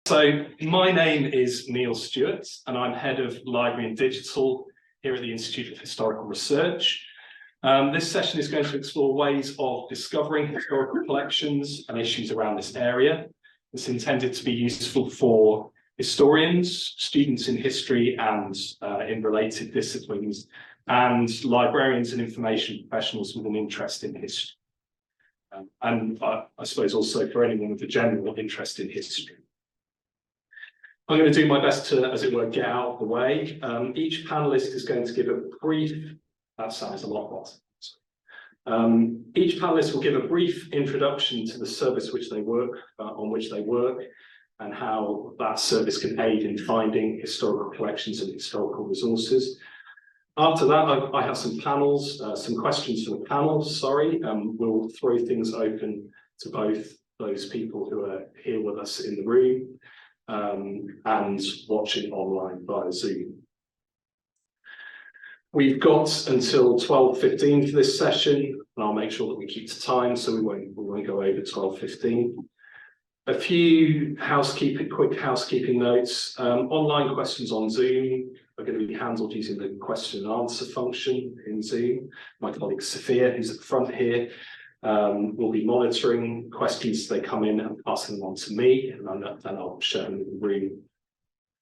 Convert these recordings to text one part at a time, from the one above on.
So my name is Neil Stewart, and I'm Head of Library and Digital here at the Institute of Historical Research. This session is going to explore ways of discovering historical collections and issues around this area. It's intended to be useful for historians, students in history and in related disciplines, and librarians and information professionals with an interest in history. And I suppose also for anyone with a general interest in history. I'm going to do my best to, as it were, get out of the way. Each panelist is going to give a brief, that sounds a lot better. Each panelist will give a brief introduction to the service which they work, on which they work, and how that service can aid in finding historical collections and historical resources. After that, I have some questions for the panel, we'll throw things open to both those people who are here with us in the room and watching online via Zoom. We've got until 12:15 for this session, and I'll make sure that we keep to time, so we won't go over 12:15. A few quick housekeeping notes. Online questions on Zoom are going to be handled using the question and answer function in Zoom. My colleague Sophia, who's at the front here, will be monitoring questions as they come in and passing them on to me, and then I'll share them in the room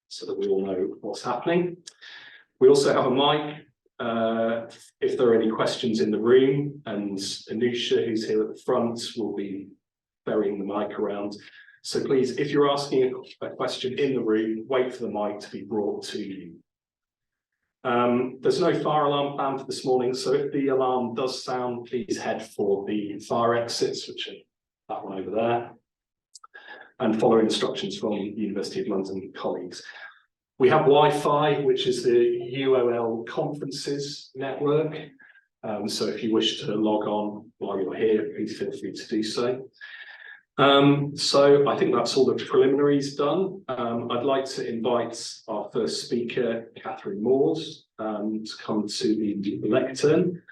so that we all know what's happening. We also have a mic if there are any questions in the room, and Anusha, who's here at the front, will be ferrying the mic around. So please, if you're asking a question in the room, wait for the mic to be brought to you. There's no fire alarm planned for this morning, so if the alarm does sound, please head for the fire exits, which are that one over there, and follow instructions from the University of London colleagues. We have Wi-Fi, which is the UOL conferences network, so if you wish to log on while you're here, please feel free to do so. So I think that's all the preliminaries done. I'd like to invite our first speaker, Kathryn Maude, to come to the lectern.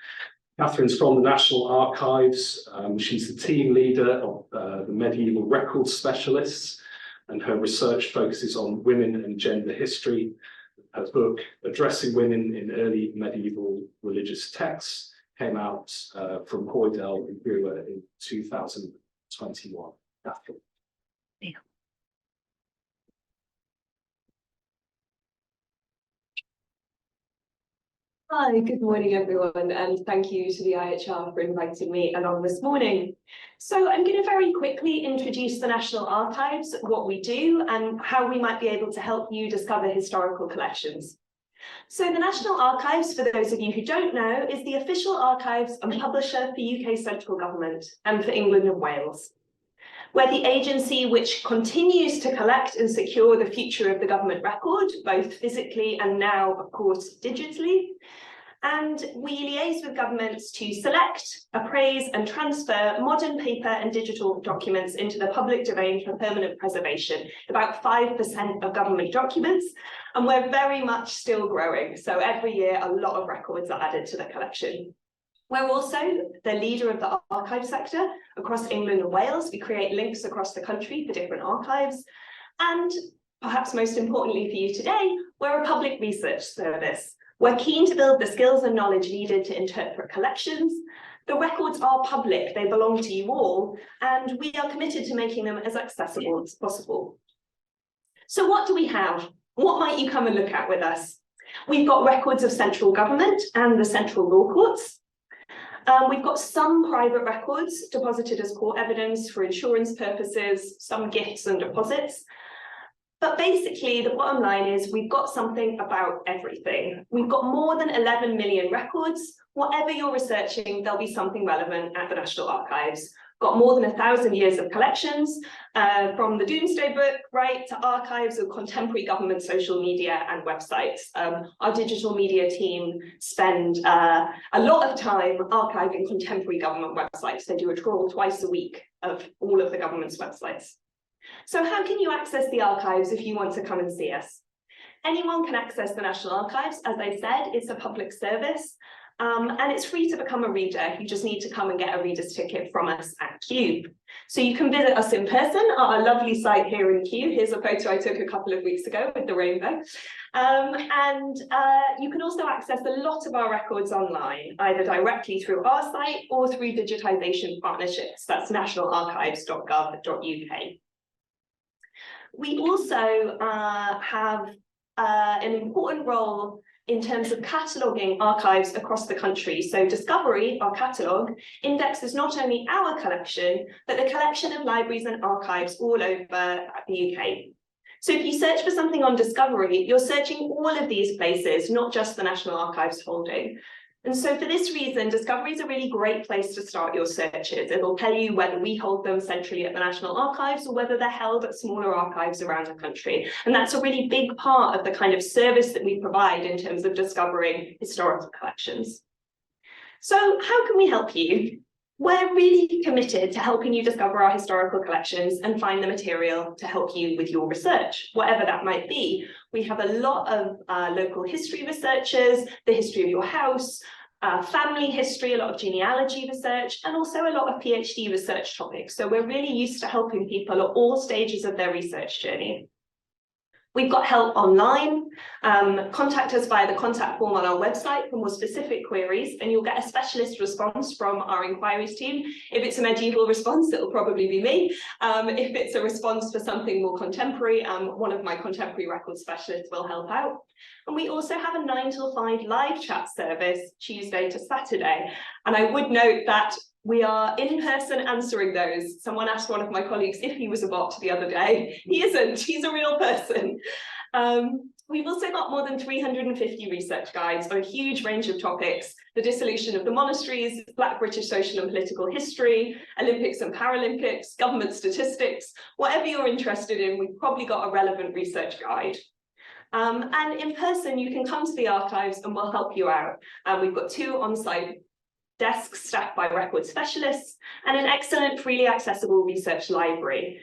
Kathryn's from the National Archives. She's the team leader of the Medieval Records Specialists, and her research focuses on women and gender history. Her book, Addressing Women in Early Medieval Religious Texts, came out from Hoydell and Brewer in 2021. Kathryn. Yeah. Hi, good morning, everyone, and thank you to the IHR for inviting me along this morning. So I'm going to very quickly introduce the National Archives, what we do, and how we might be able to help you discover historical collections. So the National Archives, for those of you who don't know, is the official archives and publisher for UK central government and for England and Wales. We're the agency which continues to collect and secure the future of the government record, both physically and now, of course, digitally. And we liaise with governments to select, appraise and transfer modern paper and digital documents into the public domain for permanent preservation, about 5% of government documents, and we're very much still growing. So every year, a lot of records are added to the collection. We're also the leader of the archive sector across England and Wales. We create links across the country for different archives. And perhaps most importantly for you today, we're a public research service. We're keen to build the skills and knowledge needed to interpret collections. The records are public, they belong to you all, and we are committed to making them as accessible as possible. So what do we have? What might you come and look at with us? We've got records of central government and the central law courts. We've got some private records deposited as court evidence for insurance purposes, some gifts and deposits. But basically, the bottom line is we've got something about everything. We've got more than 11 million records. Whatever you're researching, there'll be something relevant at the National Archives. Got more than 1,000 years of collections, from the Doomsday Book, right, to archives of contemporary government social media and websites. Our digital media team spend a lot of time archiving contemporary government websites. They do a trawl twice a week of all of the government's websites. So how can you access the archives if you want to come and see us? Anyone can access the National Archives. As I said, it's a public service. And it's free to become a reader. You just need to come and get a reader's ticket from us at Cube. So you can visit us in person at our lovely site here in Kew. Here's a photo I took a couple of weeks ago with the rainbow. You can also access a lot of our records online, either directly through our site or through digitisation partnerships. That's nationalarchives.gov.uk. We also have an important role in terms of cataloguing archives across the country. So Discovery, our catalogue, indexes not only our collection, but the collection of libraries and archives all over the UK. So if you search for something on Discovery, you're searching all of these places, not just the National Archives holding. And so for this reason, Discovery is a really great place to start your searches. It'll tell you whether we hold them centrally at the National Archives or whether they're held at smaller archives around the country. And that's a really big part of the kind of service that we provide in terms of discovering historical collections. So how can we help you? We're really committed to helping you discover our historical collections and find the material to help you with your research, whatever that might be. We have a lot of local history researchers, the history of your house, family history, a lot of genealogy research, and also a lot of PhD research topics. So we're really used to helping people at all stages of their research journey. We've got help online. Contact us via the contact form on our website for more specific queries, and you'll get a specialist response from our inquiries team. If it's a medieval response, it'll probably be me. If it's a response for something more contemporary, one of my contemporary record specialists will help out. And we also have a 9 till 5 live chat service, Tuesday to Saturday. And I would note that we are in person answering those. Someone asked one of my colleagues if he was a bot the other day. He isn't, he's a real person. We've also got more than 350 research guides on a huge range of topics: the dissolution of the monasteries, Black British social and political history, Olympics and Paralympics, government statistics. Whatever you're interested in, we've probably got a relevant research guide. And in person, you can come to the archives and we'll help you out. We've got 2 on-site desks staffed by record specialists and an excellent freely accessible research library.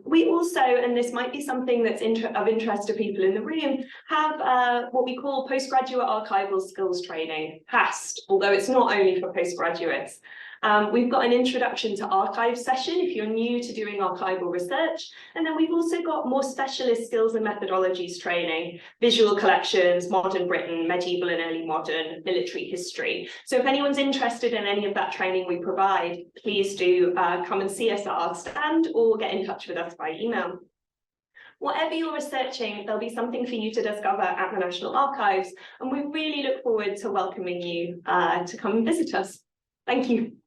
We also, and this might be something that's of interest to people in the room, have what we call postgraduate archival skills training, PAST, although it's not only for postgraduates. We've got an introduction to archive session if you're new to doing archival research. And then we've also got more specialist skills and methodologies training: visual collections, modern Britain, medieval and early modern, military history. So if anyone's interested in any of that training we provide, please do come and see us at our stand or get in touch with us by email. Whatever you're researching, there'll be something for you to discover at the National Archives, and we really look forward to welcoming you to come and visit us. Thank you.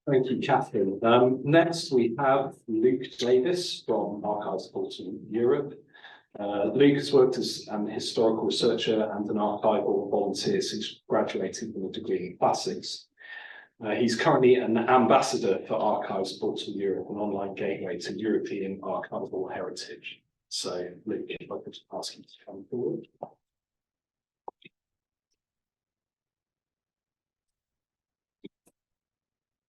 Thank you, Kathryn. Next, we have Luke Davis from Archives Portal Europe. Luke has worked as an historical researcher and an archival volunteer since graduating from a degree in classics. He's currently an ambassador for Archives Portal Europe, an online gateway to European archival heritage. So, Luke, if I could ask you to come forward.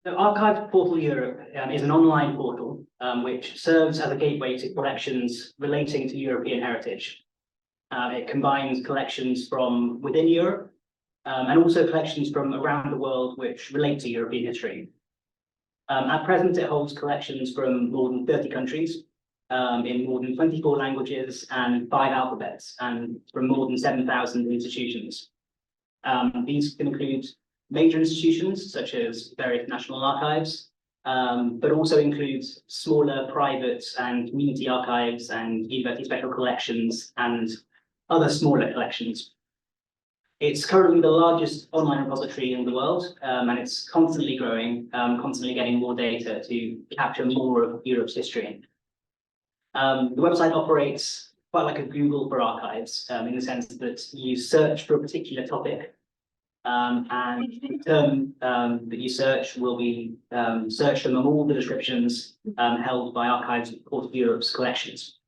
So Archives Portal Europe is an online portal which serves as a gateway to collections relating to European heritage. It combines collections from within Europe and also collections from around the world which relate to European history. At present, it holds collections from more than 30 countries, in more than 24 languages and 5 alphabets, and from more than 7,000 institutions. These can include major institutions such as various national archives, but also includes smaller private and community archives and university special collections and other smaller collections. It's currently the largest online repository in the world, and it's constantly growing, constantly getting more data to capture more of Europe's history. The website operates quite like a Google for archives, in the sense that you search for a particular topic, and the term that you search will be searched among all the descriptions held by Archives Portal Europe's collections.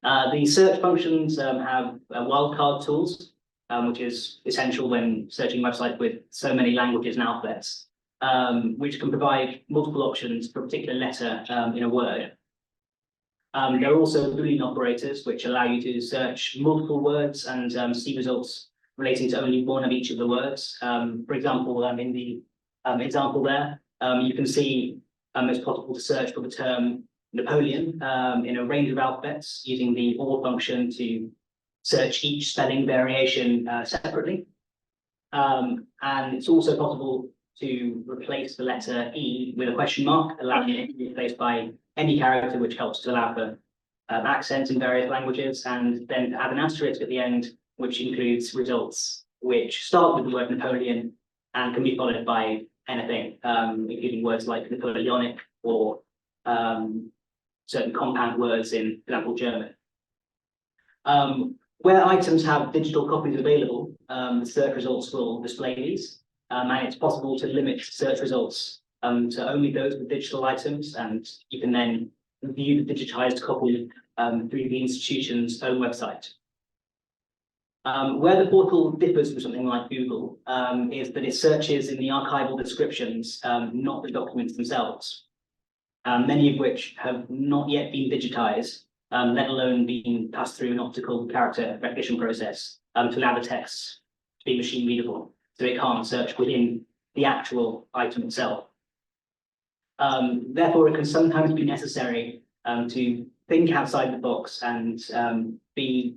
The search functions have wildcard tools, which is essential when searching websites with so many languages and alphabets, which can provide multiple options for a particular letter in a word. There are also Boolean operators, which allow you to search multiple words and see results relating to only one of each of the words. For example, in the example there, you can see it's possible to search for the term Napoleon in a range of alphabets using the OR function to search each spelling variation separately. And it's also possible to replace the letter E with a question mark, allowing it to be replaced by any character, which helps to allow for accents in various languages, and then add an asterisk at the end, which includes results which start with the word Napoleon and can be followed by anything, including words like Napoleonic or certain compound words in, for example, German. Where items have digital copies available, the search results will display these, and it's possible to limit search results to only those with digital items, and you can then view the digitized copy through the institution's own website. Where the portal differs from something like Google is that it searches in the archival descriptions, not the documents themselves, many of which have not yet been digitized, let alone being passed through an optical character recognition process to allow the text to be machine readable, so it can't search within the actual item itself. Therefore, it can sometimes be necessary to think outside the box and be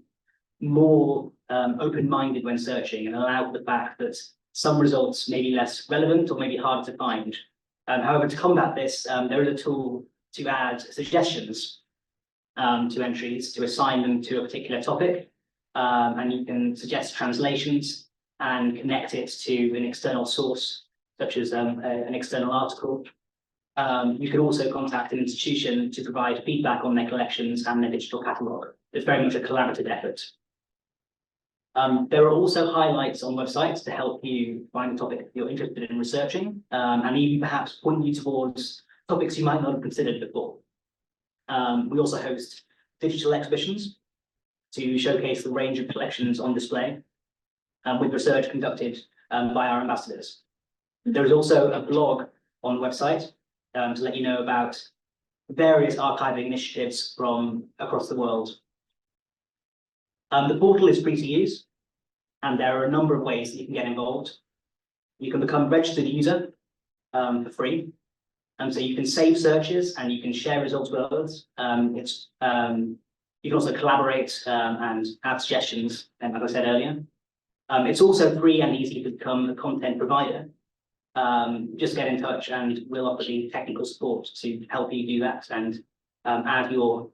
more open-minded when searching, and allow for the fact that some results may be less relevant or may be harder to find. However, to combat this, there is a tool to add suggestions to entries, to assign them to a particular topic, and you can suggest translations and connect it to an external source, such as an external article. You can also contact an institution to provide feedback on their collections and their digital catalogue. It's very much a collaborative effort. There are also highlights on websites to help you find a topic you're interested in researching, and even perhaps point you towards topics you might not have considered before. We also host digital exhibitions to showcase the range of collections on display, with research conducted by our ambassadors. There is also a blog on the website to let you know about various archiving initiatives from across the world. The portal is free to use, and there are a number of ways that you can get involved. You can become a registered user for free, so you can save searches and you can share results with others. You can also collaborate and add suggestions, as I said earlier. It's also free and easy to become a content provider. Just get in touch and we'll offer the technical support to help you do that and add your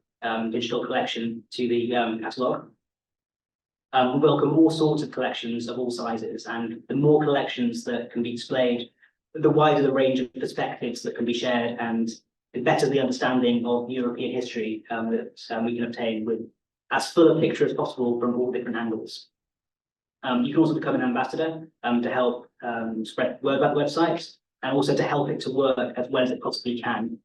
digital collection to the catalogue. We welcome all sorts of collections of all sizes, and the more collections that can be displayed, the wider the range of perspectives that can be shared, and the better the understanding of European history that we can obtain, with as full a picture as possible from all different angles. You can also become an ambassador to help spread word about the website, and also to help it to work as well as it possibly can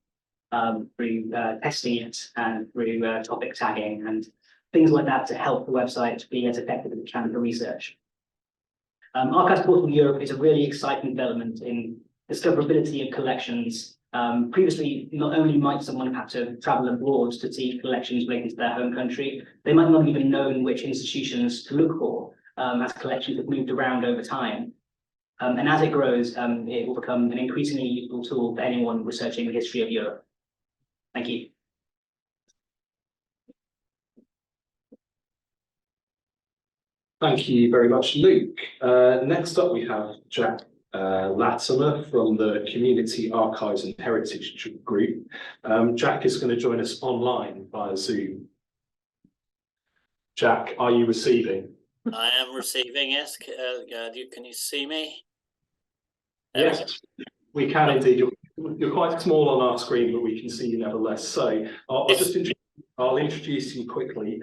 through testing it and through topic tagging and things like that, to help the website be as effective as it can for research. Archives Portal Europe is a really exciting development in discoverability of collections. Previously, not only might someone have had to travel abroad to see collections related to their home country, they might not even known which institutions to look for, as collections have moved around over time. And as it grows, it will become an increasingly useful tool for anyone researching the history of Europe. Thank you. Thank you very much, Luke. Next up, we have Jack Latimer from the Community Archives and Heritage Group. Jack is going to join us online via Zoom. Jack, are you receiving? I am receiving, yes. Can you see me? Yes, we can indeed. You're quite small on our screen, but we can see you nevertheless. So I'll introduce you quickly.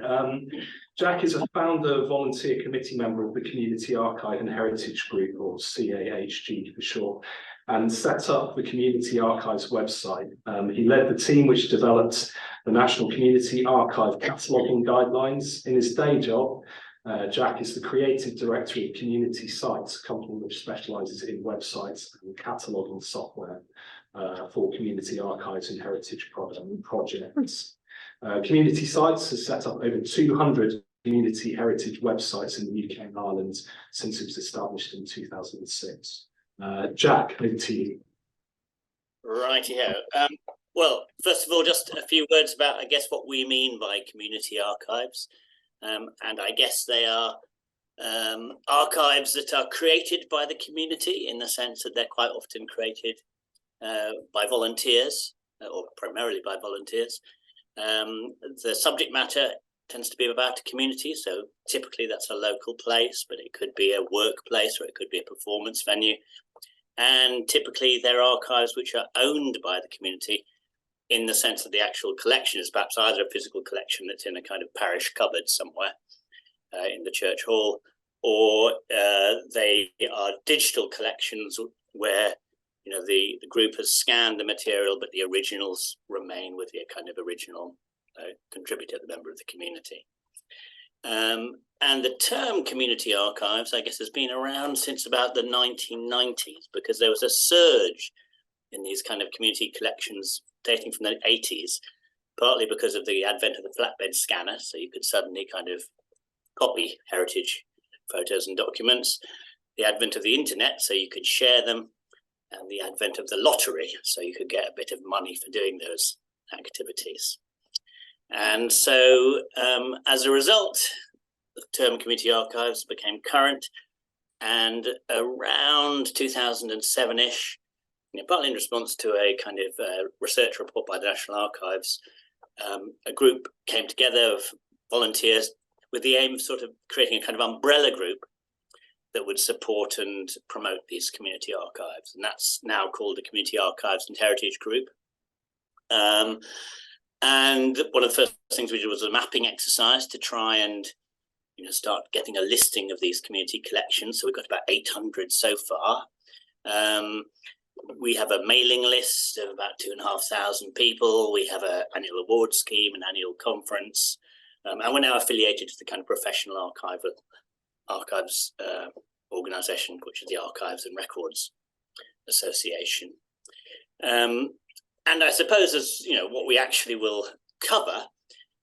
Jack is a founder, volunteer committee member of the Community Archive and Heritage Group, or CAHG for short, and set up the Community Archives website. He led the team which developed the National Community Archive Cataloguing Guidelines. In his day job, Jack is the creative director of Community Sites, a company which specialises in websites and cataloguing software for community archives and heritage projects. Community Sites has set up over 200 community heritage websites in the UK and Ireland since it was established in 2006. Jack, over to you. Rightio. Well, first of all, just a few words about, I guess, what we mean by community archives. And I guess they are archives that are created by the community, in the sense that they're quite often created by volunteers, or primarily by volunteers. The subject matter tends to be about a community, so typically that's a local place, but it could be a workplace or it could be a performance venue. And typically they're archives which are owned by the community, in the sense that the actual collection is perhaps either a physical collection that's in a kind of parish cupboard somewhere in the church hall, or they are digital collections where, you know, the group has scanned the material, but the originals remain with the kind of original contributor, the member of the community. And the term community archives, I guess, has been around since about the 1990s, because there was a surge in these kind of community collections dating from the 80s, partly because of the advent of the flatbed scanner, so you could suddenly kind of copy heritage photos and documents, the advent of the internet, so you could share them, and the advent of the lottery, so you could get a bit of money for doing those activities. And so as a result, the term community archives became current, and around 2007-ish, partly in response to a kind of research report by the National Archives, a group came together of volunteers with the aim of sort of creating a kind of umbrella group that would support and promote these community archives. And that's now called the Community Archives and Heritage Group. And one of the first things we did was a mapping exercise to try and start getting a listing of these community collections. So we've got about 800 so far. We have a mailing list of about 2,500 people. We have an annual award scheme, an annual conference, and we're now affiliated to the kind of professional archives organisation, which is the Archives and Records Association. And I suppose, as what we actually will cover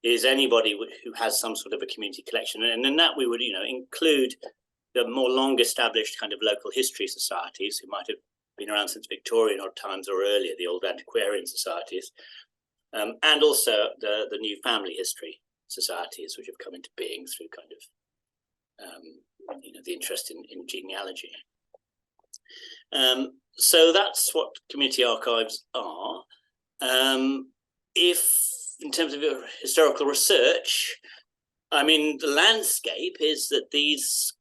is anybody who has some sort of a community collection, and in that we would include the more long-established kind of local history societies who might have been around since Victorian times or earlier, the old antiquarian societies, and also the new family history societies, which have come into being through kind of the interest in genealogy. So that's what community archives are. If in terms of your historical research, I mean, the landscape is that these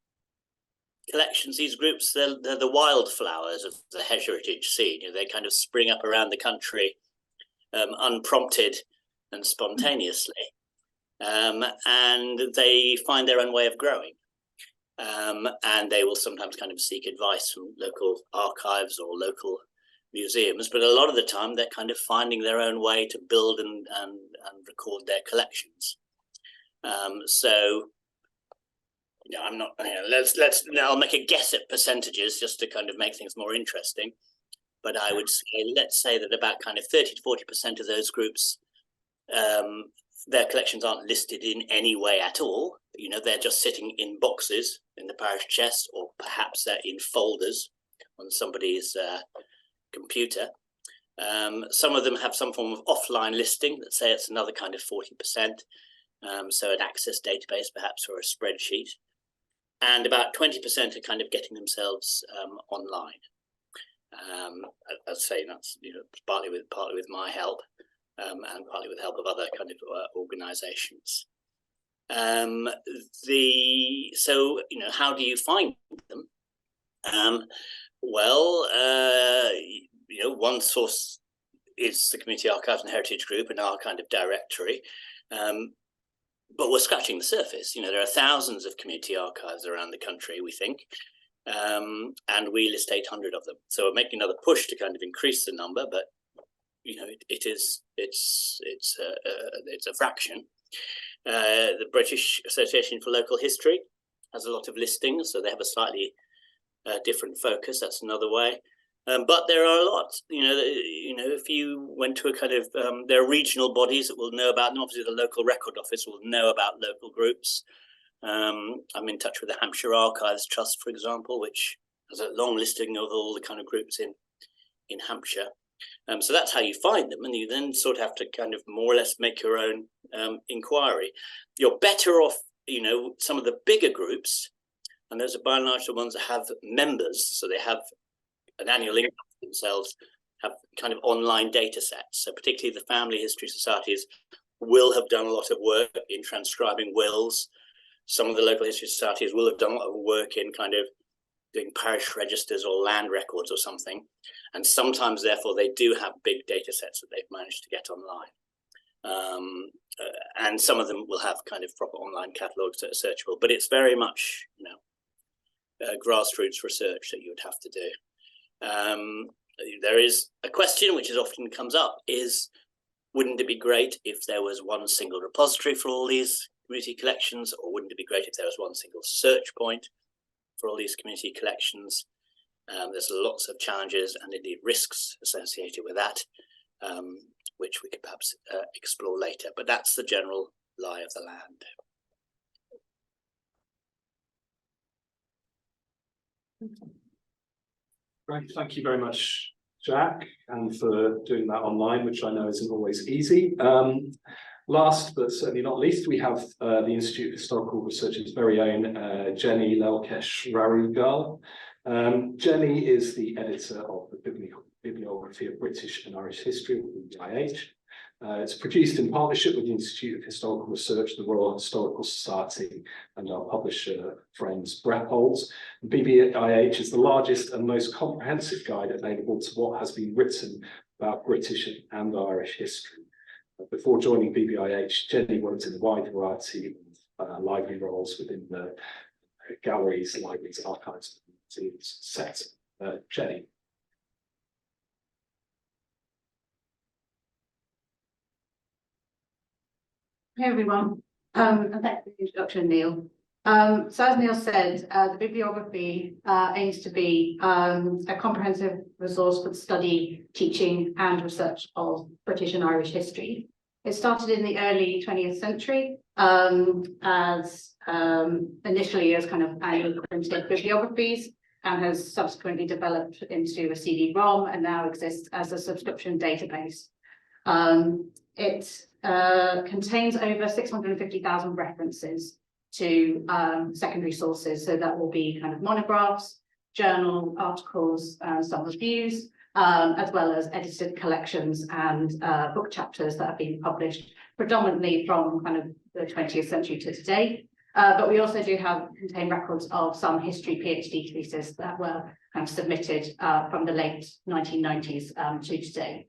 collections, these groups, they're the wildflowers of the heritage scene. They kind of spring up around the country unprompted and spontaneously, and they find their own way of growing. And they will sometimes kind of seek advice from local archives or local museums, but a lot of the time they're kind of finding their own way to build and record their collections. So I'm not, I'll make a guess at percentages just to kind of make things more interesting. But I would say, let's say that about kind of 30 to 40% of those groups, their collections aren't listed in any way at all. They're just sitting in boxes in the parish chest, or perhaps they're in folders on somebody's computer. Some of them have some form of offline listing. Let's say it's another kind of 40%. So an access database, perhaps, or a spreadsheet. And about 20% are kind of getting themselves online. I'd say that's partly with my help, and partly with the help of other kind of organisations. So how do you find them? One source is the Community Archives and Heritage Group and our kind of directory. But we're scratching the surface. There are thousands of community archives around the country, we think, and we list 800 of them. So we're making another push to kind of increase the number, but it's a fraction. The British Association for Local History has a lot of listings, so they have a slightly different focus. That's another way. But there are a lot, if you went to a kind of, there are regional bodies that will know about, and obviously the local record office will know about local groups. I'm in touch with the Hampshire Archives Trust, for example, which has a long listing of all the kind of groups in Hampshire. So that's how you find them, and you then sort of have to kind of more or less make your own inquiry. You're better off, some of the bigger groups, and those are by and large the ones that have members, so they have an annual income themselves, have kind of online data sets. So particularly the family history societies will have done a lot of work in transcribing wills. Some of the local history societies will have done a lot of work in kind of doing parish registers or land records or something. And sometimes, therefore, they do have big data sets that they've managed to get online. And some of them will have kind of proper online catalogues that are searchable, but it's very much, grassroots research that you would have to do. There is a question which is often comes up is, wouldn't it be great if there was one single repository for all these community collections, or wouldn't it be great if there was one single search point for all these community collections? There's lots of challenges and indeed risks associated with that, which we could perhaps explore later, but that's the general lie of the land. Great, thank you very much, Jack, and for doing that online, which I know isn't always easy. Last but certainly not least, we have the Institute of Historical Research's very own Jenny Lelkes-Rarugal. Jenny is the editor of the Bibliography of British and Irish History, or BIH. It's produced in partnership with the Institute of Historical Research, the Royal Historical Society, and our publisher friends Brepols. BBIH is the largest and most comprehensive guide available to what has been written about British and Irish history. Before joining BBIH, Jenny worked in a wide variety of library roles within the galleries, libraries, archives, and museums sector. Jenny. Hey everyone, and thanks for the introduction, Neil. So as Neil said, the bibliography aims to be a comprehensive resource for the study, teaching and research of British and Irish history. It started in the early 20th century as initially as kind of annual printed bibliographies, and has subsequently developed into a CD-ROM and now exists as a subscription database. It contains over 650,000 references to secondary sources, so that will be kind of monographs, journal articles, some reviews, as well as edited collections and book chapters that have been published predominantly from kind of the 20th century to today. But we also do contain records of some history PhD theses that were kind of submitted from the late 1990s to today.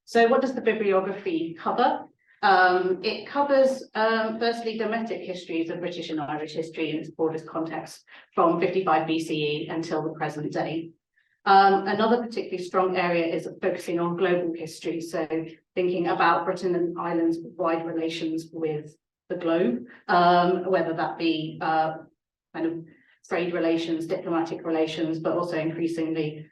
So what does the bibliography cover? It covers, firstly, domestic histories of British and Irish history in its broadest context from 55 BCE until the present day. Another particularly strong area is focusing on global history, so thinking about Britain and Ireland's wide relations with the globe, whether that be kind of trade relations, diplomatic relations, but also increasingly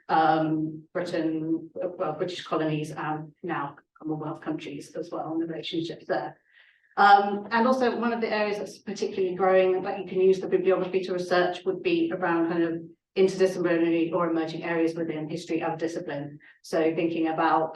British colonies and now Commonwealth countries as well, and the relationships there. And also one of the areas that's particularly growing that you can use the bibliography to research would be around kind of interdisciplinary or emerging areas within history of discipline. So thinking about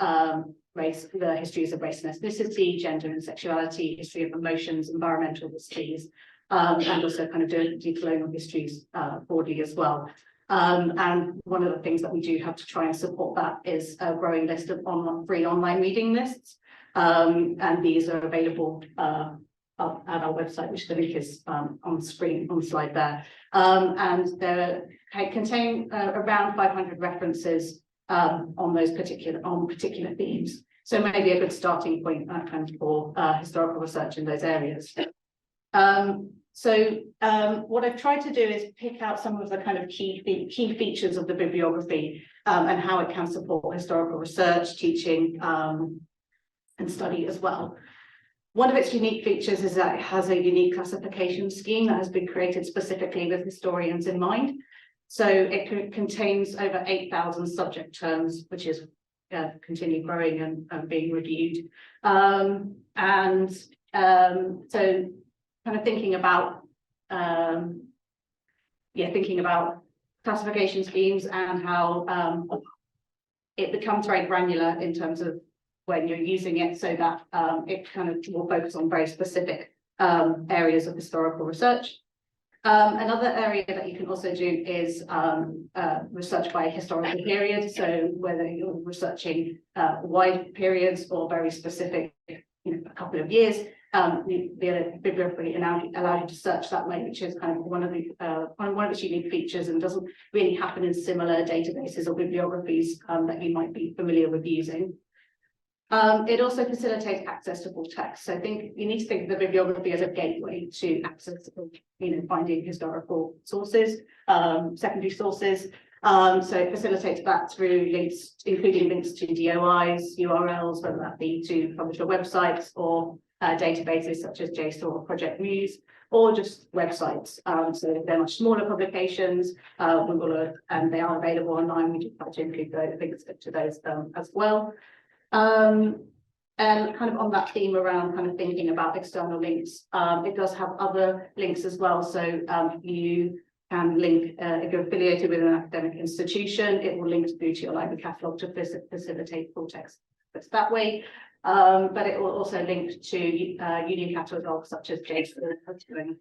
race, the histories of race and ethnicity, gender and sexuality, history of emotions, environmental histories, and also kind of doing decolonial histories broadly as well. And one of the things that we do have to try and support that is a growing list of free online reading lists. And these are available at our website, which the link is on screen, on the slide there. And they contain around 500 references on particular themes. So maybe a good starting point kind of for historical research in those areas. So what I've tried to do is pick out some of the kind of key features of the bibliography and how it can support historical research, teaching, and study as well. One of its unique features is that it has a unique classification scheme that has been created specifically with historians in mind. So it contains over 8,000 subject terms, which is continue growing and being reviewed. So kind of thinking about classification schemes and how it becomes very granular in terms of when you're using it, so that it kind of will focus on very specific areas of historical research. Another area that you can also do is research by historical period. So whether you're researching wide periods or very specific, a couple of years, the bibliography allows you to search that way, which is kind of one of its unique features, and doesn't really happen in similar databases or bibliographies that you might be familiar with using. It also facilitates access to full text. So I think you need to think of the bibliography as a gateway to access, finding historical sources, secondary sources. So it facilitates that through links, including links to DOIs, URLs, whether that be to publisher websites or databases such as JSTOR or Project Muse, or just websites. So they're much smaller publications, and they are available online. We do try to include those links to those as well. And kind of on that theme around kind of thinking about external links, it does have other links as well. So you can link, if you're affiliated with an academic institution, it will link through to your library catalogue to facilitate full text that way. But it will also link to union catalogues such as JSTOR.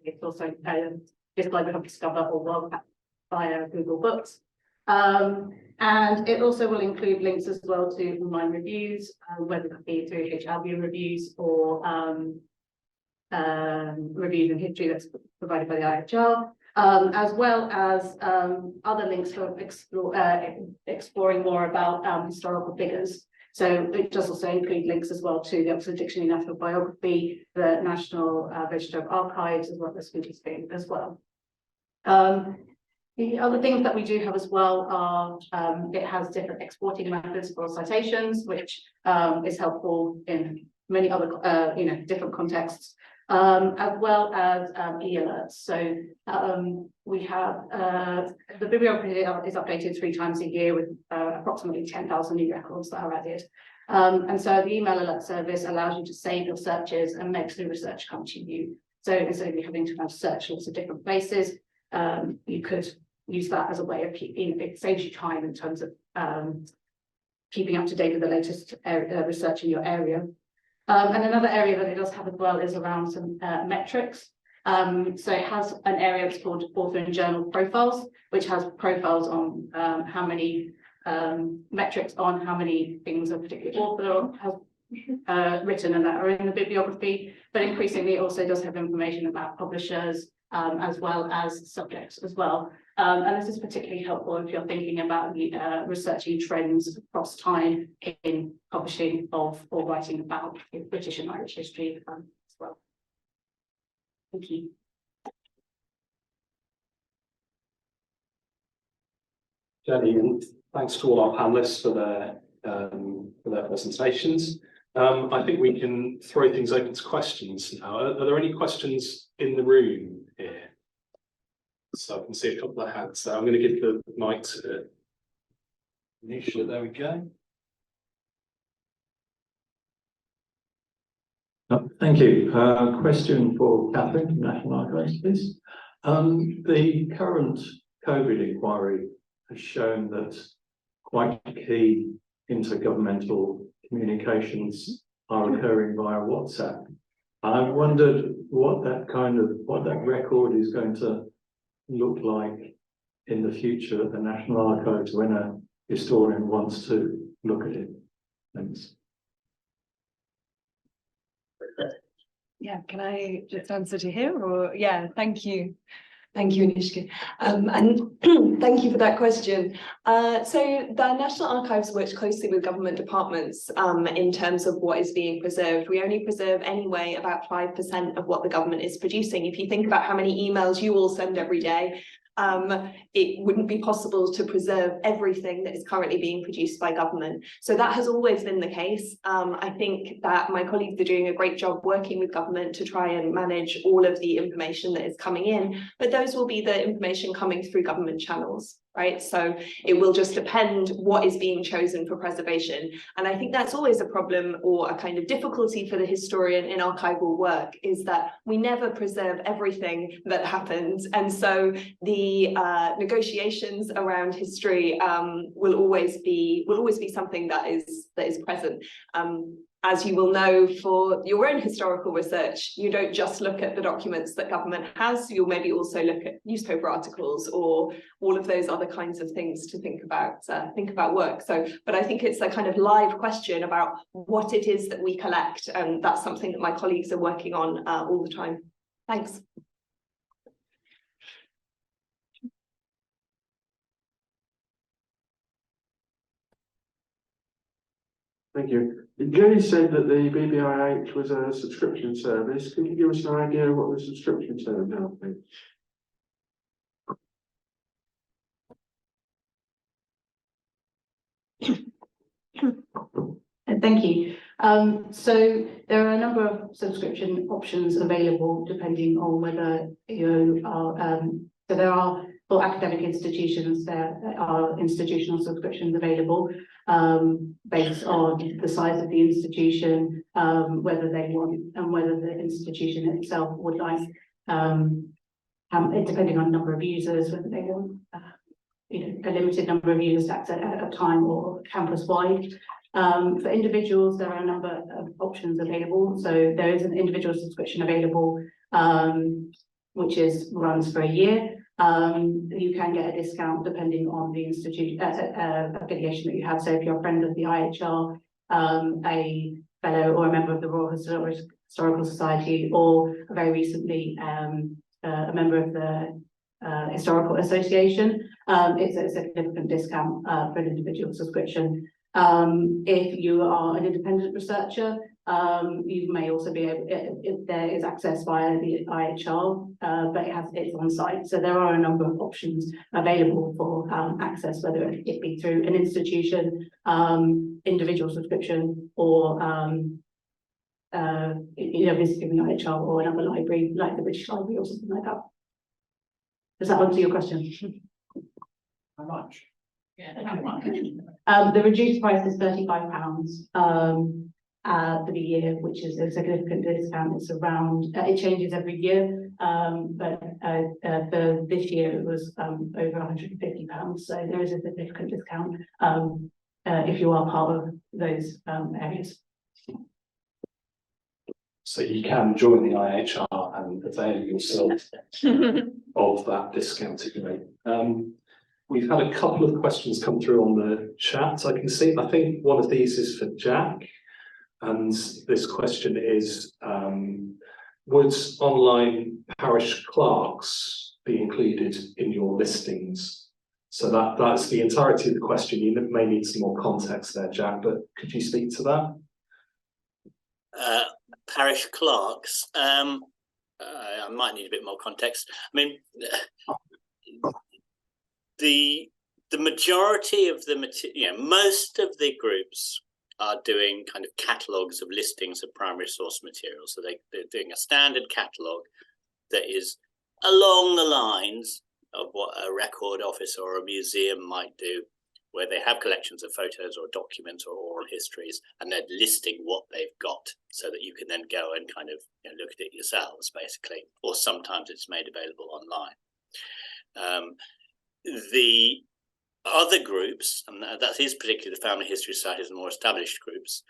It's also just Library Hub Discover or WorldCat via Google Books. And it also will include links as well to online reviews, whether that be through Albion reviews or reviews in history that's provided by the IHR, as well as other links for exploring more about historical figures. So it does also include links as well to the Oxford Dictionary National Biography, the National Register of Archives, as well as Wikipedia as well. The other things that we do have as well are it has different exporting methods for citations, which is helpful in many other different contexts, as well as e-alerts. So we have the bibliography is updated 3 times a year with approximately 10,000 new records that are added. And so the email alert service allows you to save your searches and makes the research come to you. So instead of having to have search lots of different places, you could use that as a way of keeping, it saves you time in terms of keeping up to date with the latest research in your area. And another area that it does have as well is around some metrics. So it has an area that's called author and journal profiles, which has profiles on how many metrics on how many things a particular author has written and that are in the bibliography, but increasingly it also does have information about publishers as well as subjects as well. And this is particularly helpful if you're thinking about researching trends across time in publishing of or writing about British and Irish history as well. Thank you. Jenny, and thanks to all our panelists for their presentations. I think we can throw things open to questions now. Are there any questions in the room here? So I can see a couple of hands. So I'm going to give the mic to Nisha. There we go. Thank you. Question for Kathryn from National Archives, please. The current COVID inquiry has shown that quite key intergovernmental communications are occurring via WhatsApp. I wondered what that record is going to look like in the future at the National Archives when a historian wants to look at it. Thanks. Yeah, can I just answer to here, or yeah, thank you. Thank you, Anishka. And thank you for that question. So the National Archives works closely with government departments in terms of what is being preserved. We only preserve anyway about 5% of what the government is producing. If you think about how many emails you all send every day, it wouldn't be possible to preserve everything that is currently being produced by government. So that has always been the case. I think that my colleagues are doing a great job working with government to try and manage all of the information that is coming in, but those will be the information coming through government channels, right? So it will just depend what is being chosen for preservation. And I think that's always a problem or a kind of difficulty for the historian in archival work, is that we never preserve everything that happens. And so the negotiations around history will always be something that is present. As you will know, for your own historical research, you don't just look at the documents that government has, you'll maybe also look at newspaper articles or all of those other kinds of things to think about work. So, but I think it's a kind of live question about what it is that we collect, and that's something that my colleagues are working on all the time. Thanks. Thank you. Jenny said that the BBIH was a subscription service. Can you give us an idea of what the subscription service is? Thank you. So there are a number of subscription options available depending on whether you are, so there are, for academic institutions, there are institutional subscriptions available based on the size of the institution, whether they want, and whether the institution itself would like, depending on number of users, whether they want a limited number of users to access at a time or campus-wide. For individuals, there are a number of options available. So there is an individual subscription available, which runs for a year. You can get a discount depending on the institute affiliation that you have. So if you're a friend of the IHR, a fellow or a member of the Royal Historical Society, or very recently a member of the Historical Association, it's a significant discount for an individual subscription. If you are an independent researcher, you may also be able, if there is access via the IHR, but it's on site. So there are a number of options available for access, whether it be through an institution, individual subscription, or visiting the IHR or another library like the British Library or something like that. Does that answer your question? How much? The reduced price is £35 for the year, which is a significant discount. It's around, it changes every year, but for this year it was over £150. So there is a significant discount if you are part of those areas. So you can join the IHR and avail yourself of that discounted rate. We've had a couple of questions come through on the chat. I can see, I think one of these is for Jack. And this question is, would online parish clerks be included in your listings? So that's the entirety of the question. You may need some more context there, Jack, but could you speak to that? Parish clerks, I might need a bit more context. I mean, the majority of the material, most of the groups are doing kind of catalogues of listings of primary source material. So they're doing a standard catalogue that is along the lines of what a record office or a museum might do, where they have collections of photos or documents or oral histories, and they're listing what they've got so that you can then go and kind of look at it yourselves, basically, or sometimes it's made available online. The other groups, and that is particularly the family history societies and more established groups,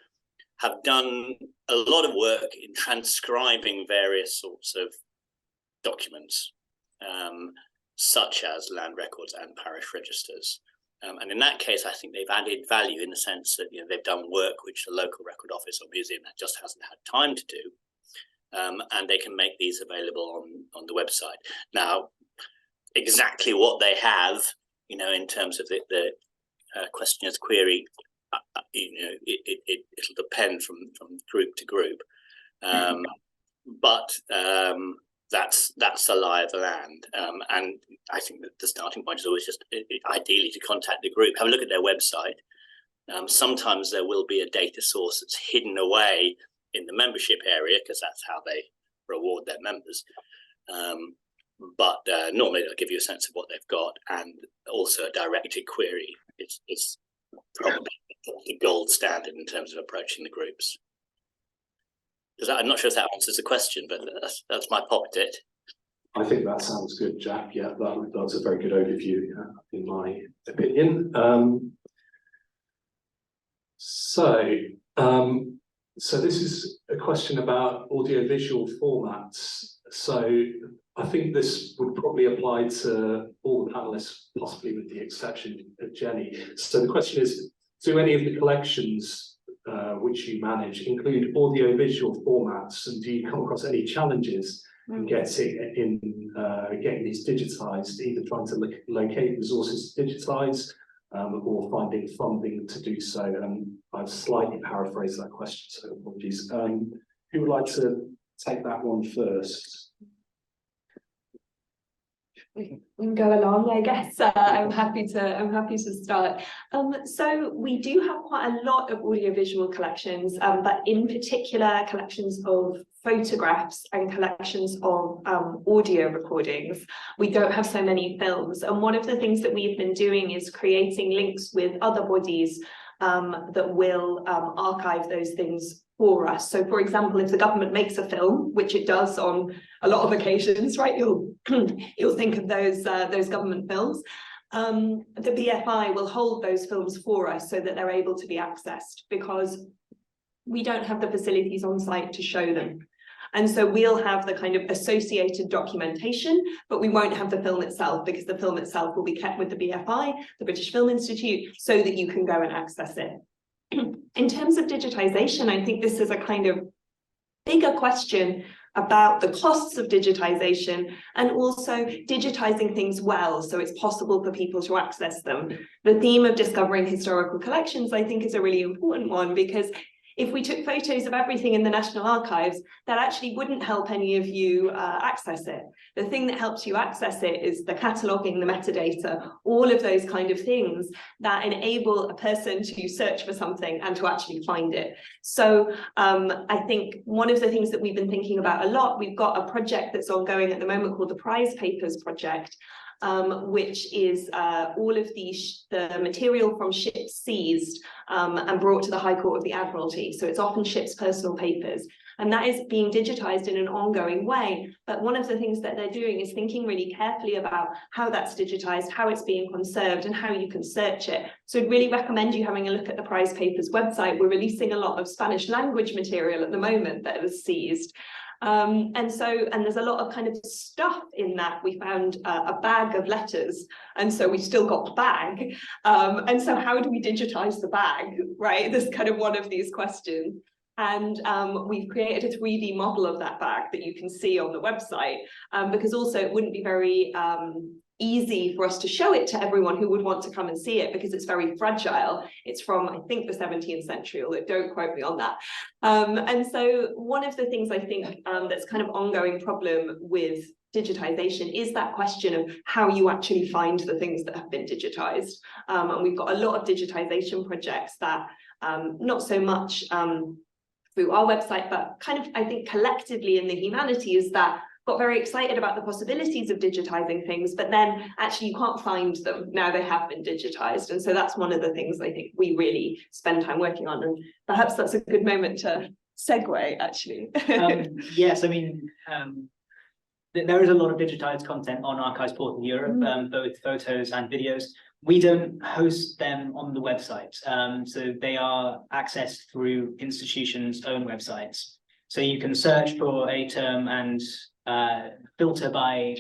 have done a lot of work in transcribing various sorts of documents, such as land records and parish registers. And in that case, I think they've added value in the sense that they've done work which the local record office or museum just hasn't had time to do, and they can make these available on the website. Now, exactly what they have, in terms of the questioner's query, it'll depend from group to group. But that's the lie of the land. And I think that the starting point is always just ideally to contact the group, have a look at their website. Sometimes there will be a data source that's hidden away in the membership area, because that's how they reward their members. But normally they'll give you a sense of what they've got, and also a directed query is probably the gold standard in terms of approaching the groups. I'm not sure if that answers the question, but that's my pop at it. I think that sounds good, Jack. Yeah, that's a very good overview, in my opinion. So this is a question about audiovisual formats. So I think this would probably apply to all the panelists, possibly with the exception of Jenny. So the question is, do any of the collections which you manage include audiovisual formats, and do you come across any challenges in getting these digitized, either trying to locate resources to digitize or finding funding to do so? I've slightly paraphrased that question, so apologies. Who would like to take that one first? We can go along, I guess. I'm happy to start. So we do have quite a lot of audiovisual collections, but in particular collections of photographs and collections of audio recordings. We don't have so many films, and one of the things that we've been doing is creating links with other bodies that will archive those things for us. So, for example, if the government makes a film, which it does on a lot of occasions, right, you'll think of those government films. The BFI will hold those films for us so that they're able to be accessed, because we don't have the facilities on site to show them. And so we'll have the kind of associated documentation, but we won't have the film itself, because the film itself will be kept with the BFI, the British Film Institute, so that you can go and access it. In terms of digitization, I think this is a kind of bigger question about the costs of digitization, and also digitizing things well, so it's possible for people to access them. The theme of discovering historical collections, I think, is a really important one, because if we took photos of everything in the National Archives, that actually wouldn't help any of you access it. The thing that helps you access it is the cataloguing, the metadata, all of those kind of things that enable a person to search for something and to actually find it. So I think one of the things that we've been thinking about a lot, we've got a project that's ongoing at the moment called the Prize Papers Project, which is all of the material from ships seized and brought to the High Court of the Admiralty. So it's often ships' personal papers, and that is being digitized in an ongoing way. But one of the things that they're doing is thinking really carefully about how that's digitized, how it's being conserved, and how you can search it. So I'd really recommend you having a look at the Prize Papers website. We're releasing a lot of Spanish language material at the moment that was seized. And there's a lot of kind of stuff in that. We found a bag of letters, and so we still got the bag. And so how do we digitize the bag, right? This kind of one of these questions. And we've created a 3D model of that bag that you can see on the website, because also it wouldn't be very easy for us to show it to everyone who would want to come and see it, because it's very fragile. It's from, I think, the 17th century, although don't quote me on that. And so one of the things I think that's kind of ongoing problem with digitization is that question of how you actually find the things that have been digitized. And we've got a lot of digitization projects that not so much through our website, but kind of, I think, collectively in the humanities, that got very excited about the possibilities of digitizing things, but then actually you can't find them now they have been digitized. And so that's one of the things I think we really spend time working on, and perhaps that's a good moment to segue, actually. Yes, I mean, there is a lot of digitized content on Archives Portal Europe, both photos and videos. We don't host them on the website, so they are accessed through institutions' own websites. So you can search for a term and filter by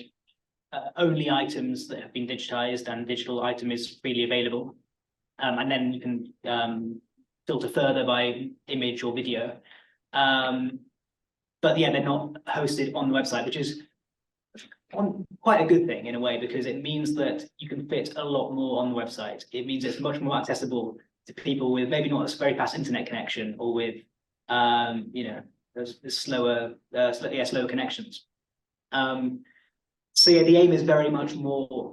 only items that have been digitized, and digital item is freely available. And then you can filter further by image or video. But yeah, they're not hosted on the website, which is quite a good thing in a way, because it means that you can fit a lot more on the website. It means it's much more accessible to people with maybe not a very fast internet connection, or with you know, those slower connections. So yeah, the aim is very much more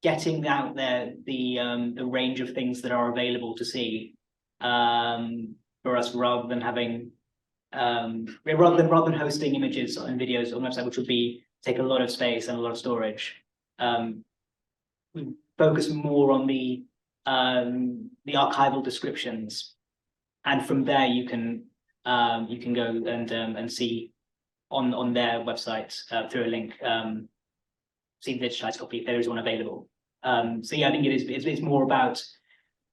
getting out there the range of things that are available to see for us, rather than having rather than hosting images and videos on the website, which would take a lot of space and a lot of storage. We focus more on the archival descriptions, and from there you can go and see on their website through a link, see the digitized copy if there is one available. So yeah, I think it's more about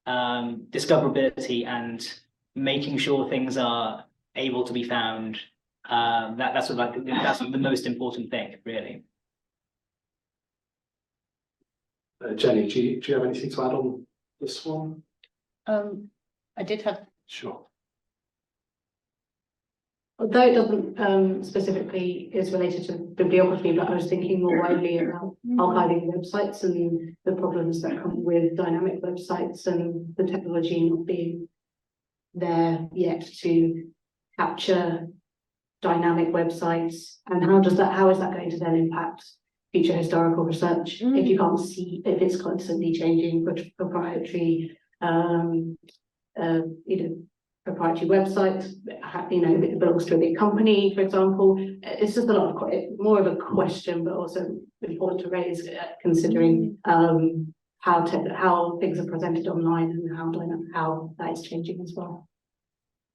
discoverability and making sure things are able to be found. That's the most important thing, really. Jenny, do you have anything to add on this one? I did have, Sure. although it doesn't specifically is related to bibliography, but I was thinking more widely about archiving websites and the problems that come with dynamic websites and the technology not being there yet to capture dynamic websites, and how is that going to then impact future historical research if you can't see, if it's constantly changing, proprietary proprietary websites, if it belongs to a big company, for example. It's just a lot of more of a question, but also important to raise, considering how things are presented online and how that is changing as well.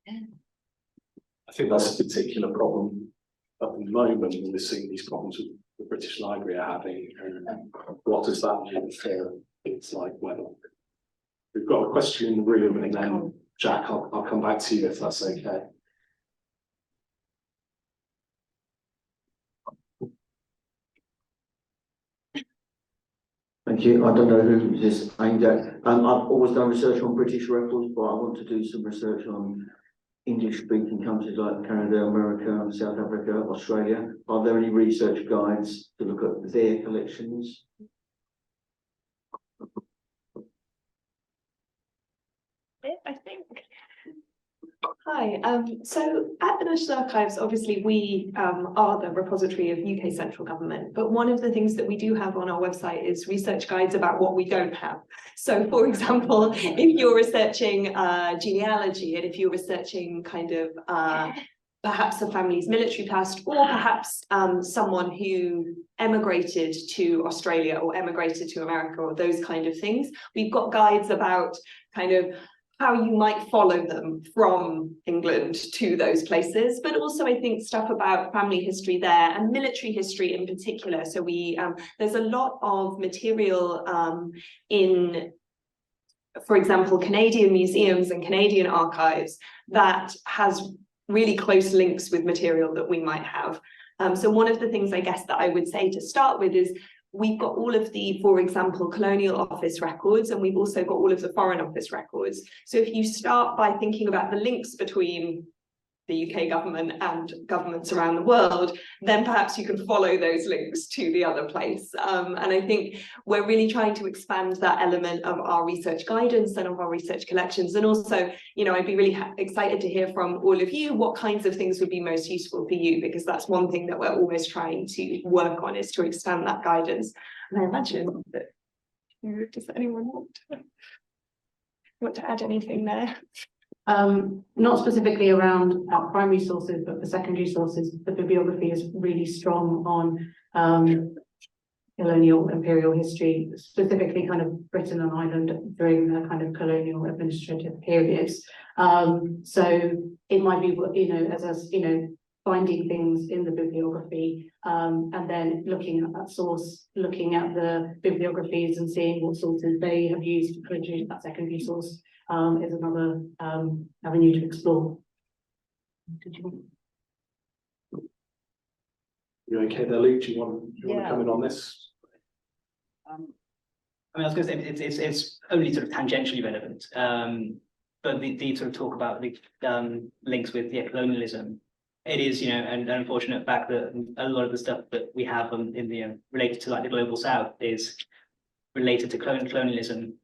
I think that's a particular problem at the moment, and we're seeing these problems with the British Library are having. And what does that mean for things like web? We've got a question in the room, and then Jack, I'll come back to you if that's okay. Thank you. I don't know who this is aimed at. I've always done research on British records, but I want to do some research on English-speaking countries like Canada, America, South Africa, Australia. Are there any research guides to look at their collections? I think. Hi, so at the National Archives, obviously we are the repository of UK central government, but one of the things that we do have on our website is research guides about what we don't have. So for example, if you're researching genealogy, and if you're researching kind of perhaps a family's military past, or perhaps someone who emigrated to Australia or emigrated to America, or those kind of things, we've got guides about kind of how you might follow them from England to those places, but also I think stuff about family history there and military history in particular. So we there's a lot of material in, for example, Canadian museums and Canadian archives that has really close links with material that we might have. So one of the things I guess that I would say to start with is we've got all of the, for example, Colonial Office records, and we've also got all of the Foreign Office records. So if you start by thinking about the links between the UK government and governments around the world, then perhaps you can follow those links to the other place. And I think we're really trying to expand that element of our research guidance and of our research collections. And also, I'd be really excited to hear from all of you what kinds of things would be most useful for you, because that's one thing that we're always trying to work on, is to expand that guidance. And I imagine that, does anyone want to add anything there? Not specifically around primary sources, but for secondary sources, the bibliography is really strong on colonial imperial history, specifically kind of Britain and Ireland during the kind of colonial administrative periods. So it might be, finding things in the bibliography and then looking at that source, looking at the bibliographies and seeing what sources they have used to produce that secondary source. Is another avenue to explore. You okay there, Luke? Do you want to come in on this? I was going to say it's only sort of tangentially relevant, but the sort of talk about the links with colonialism. It is, an unfortunate fact that a lot of the stuff that we have in the related to like the global south is related to colonialism.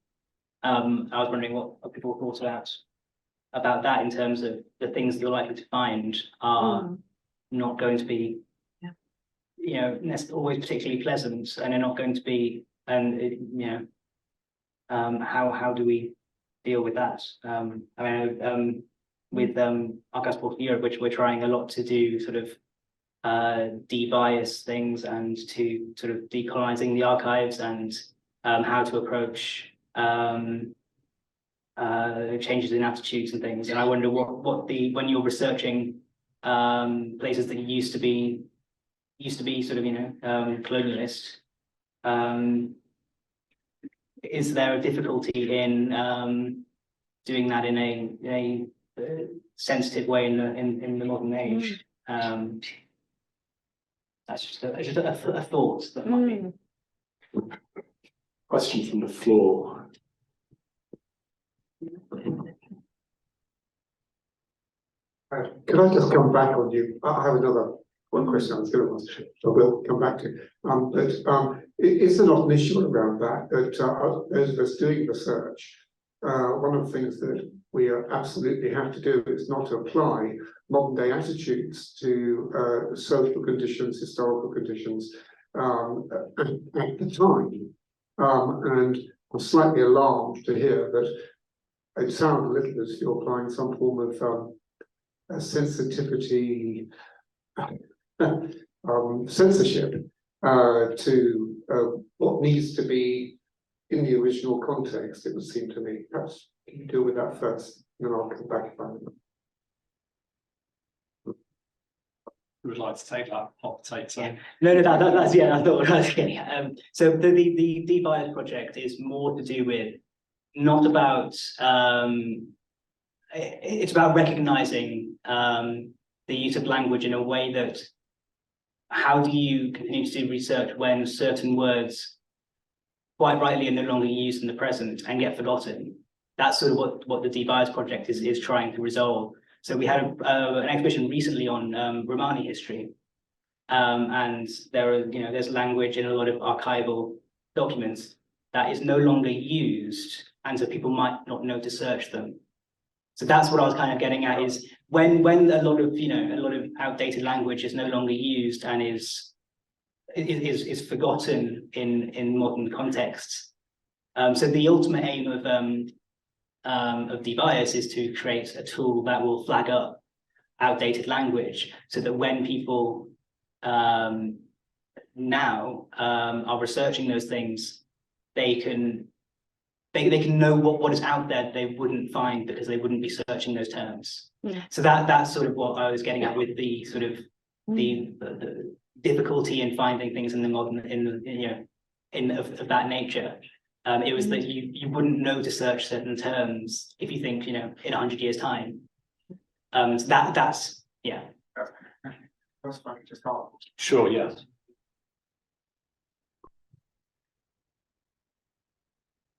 I was wondering what people thought about that in terms of the things that you're likely to find are not going to be always particularly pleasant, and are not going to be, how do we deal with that? With Archives Portal Europe, which we're trying a lot to do sort of de-bias things and to sort of decolonizing the archives, and how to approach changes in attitudes and things. And I wonder when you're researching places that used to be sort of colonialist, is there a difficulty in doing that in a sensitive way in the modern age? That's just a thought that might be. Question from the floor. Could I just come back on you? I have another one question I was going to ask, so we'll come back to. Is there not an issue around that? That those of us doing research, one of the things that we absolutely have to do is not to apply modern day attitudes to social conditions, historical conditions at the time. And I'm slightly alarmed to hear that it sounds a little as if you're applying some form of sensitivity, censorship to what needs to be in the original context, it would seem to me. Perhaps can you deal with that first, and then I'll come back if I remember. Who would like to take that hot take? So. No, that's I thought what I was getting at. So the de-bias project is more to do with not about it's about recognizing the use of language in a way that, how do you continue to do research when certain words quite rightly are no longer used in the present and get forgotten? That's sort of what the de-bias project is trying to resolve. So we had an exhibition recently on Romani history, and there's language in a lot of archival documents that is no longer used, and so people might not know to search them. So that's what I was kind of getting at, is when a lot of outdated language is no longer used and is forgotten in modern contexts. So the ultimate aim of de-bias is to create a tool that will flag up outdated language, so that when people now are researching those things, they can know what is out there they wouldn't find because they wouldn't be searching those terms. Yeah. So that's sort of what I was getting at with the sort of the difficulty in finding things in the modern of that nature. It was that you wouldn't know to search certain terms if you think in 100 years' time. So that's yeah. That's fine, just can't. Sure, yeah.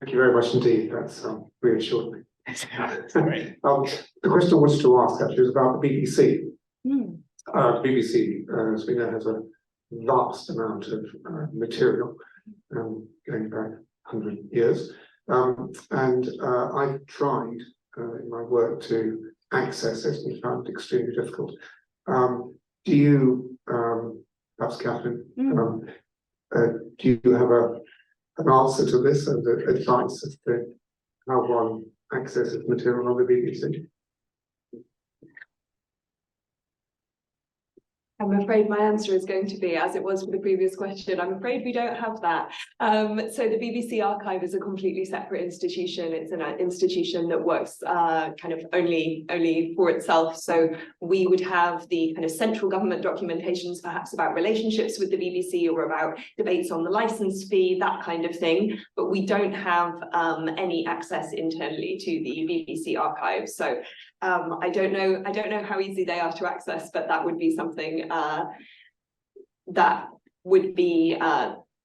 Thank you very much indeed. That's reassured me. Great. The question I wanted to ask actually was about the BBC. BBC, as we know, has a vast amount of material going back 100 years. And I've tried in my work to access it and found it extremely difficult. Do you, perhaps Kathryn, do you have an answer to this and advice as to how one accesses material on the BBC? I'm afraid my answer is going to be, as it was for the previous question, I'm afraid we don't have that. So the BBC Archive is a completely separate institution. It's an institution that works kind of only for itself. So we would have the kind of central government documentations, perhaps about relationships with the BBC or about debates on the license fee, that kind of thing. But we don't have any access internally to the BBC Archive. So I don't know how easy they are to access, but that would be something that would be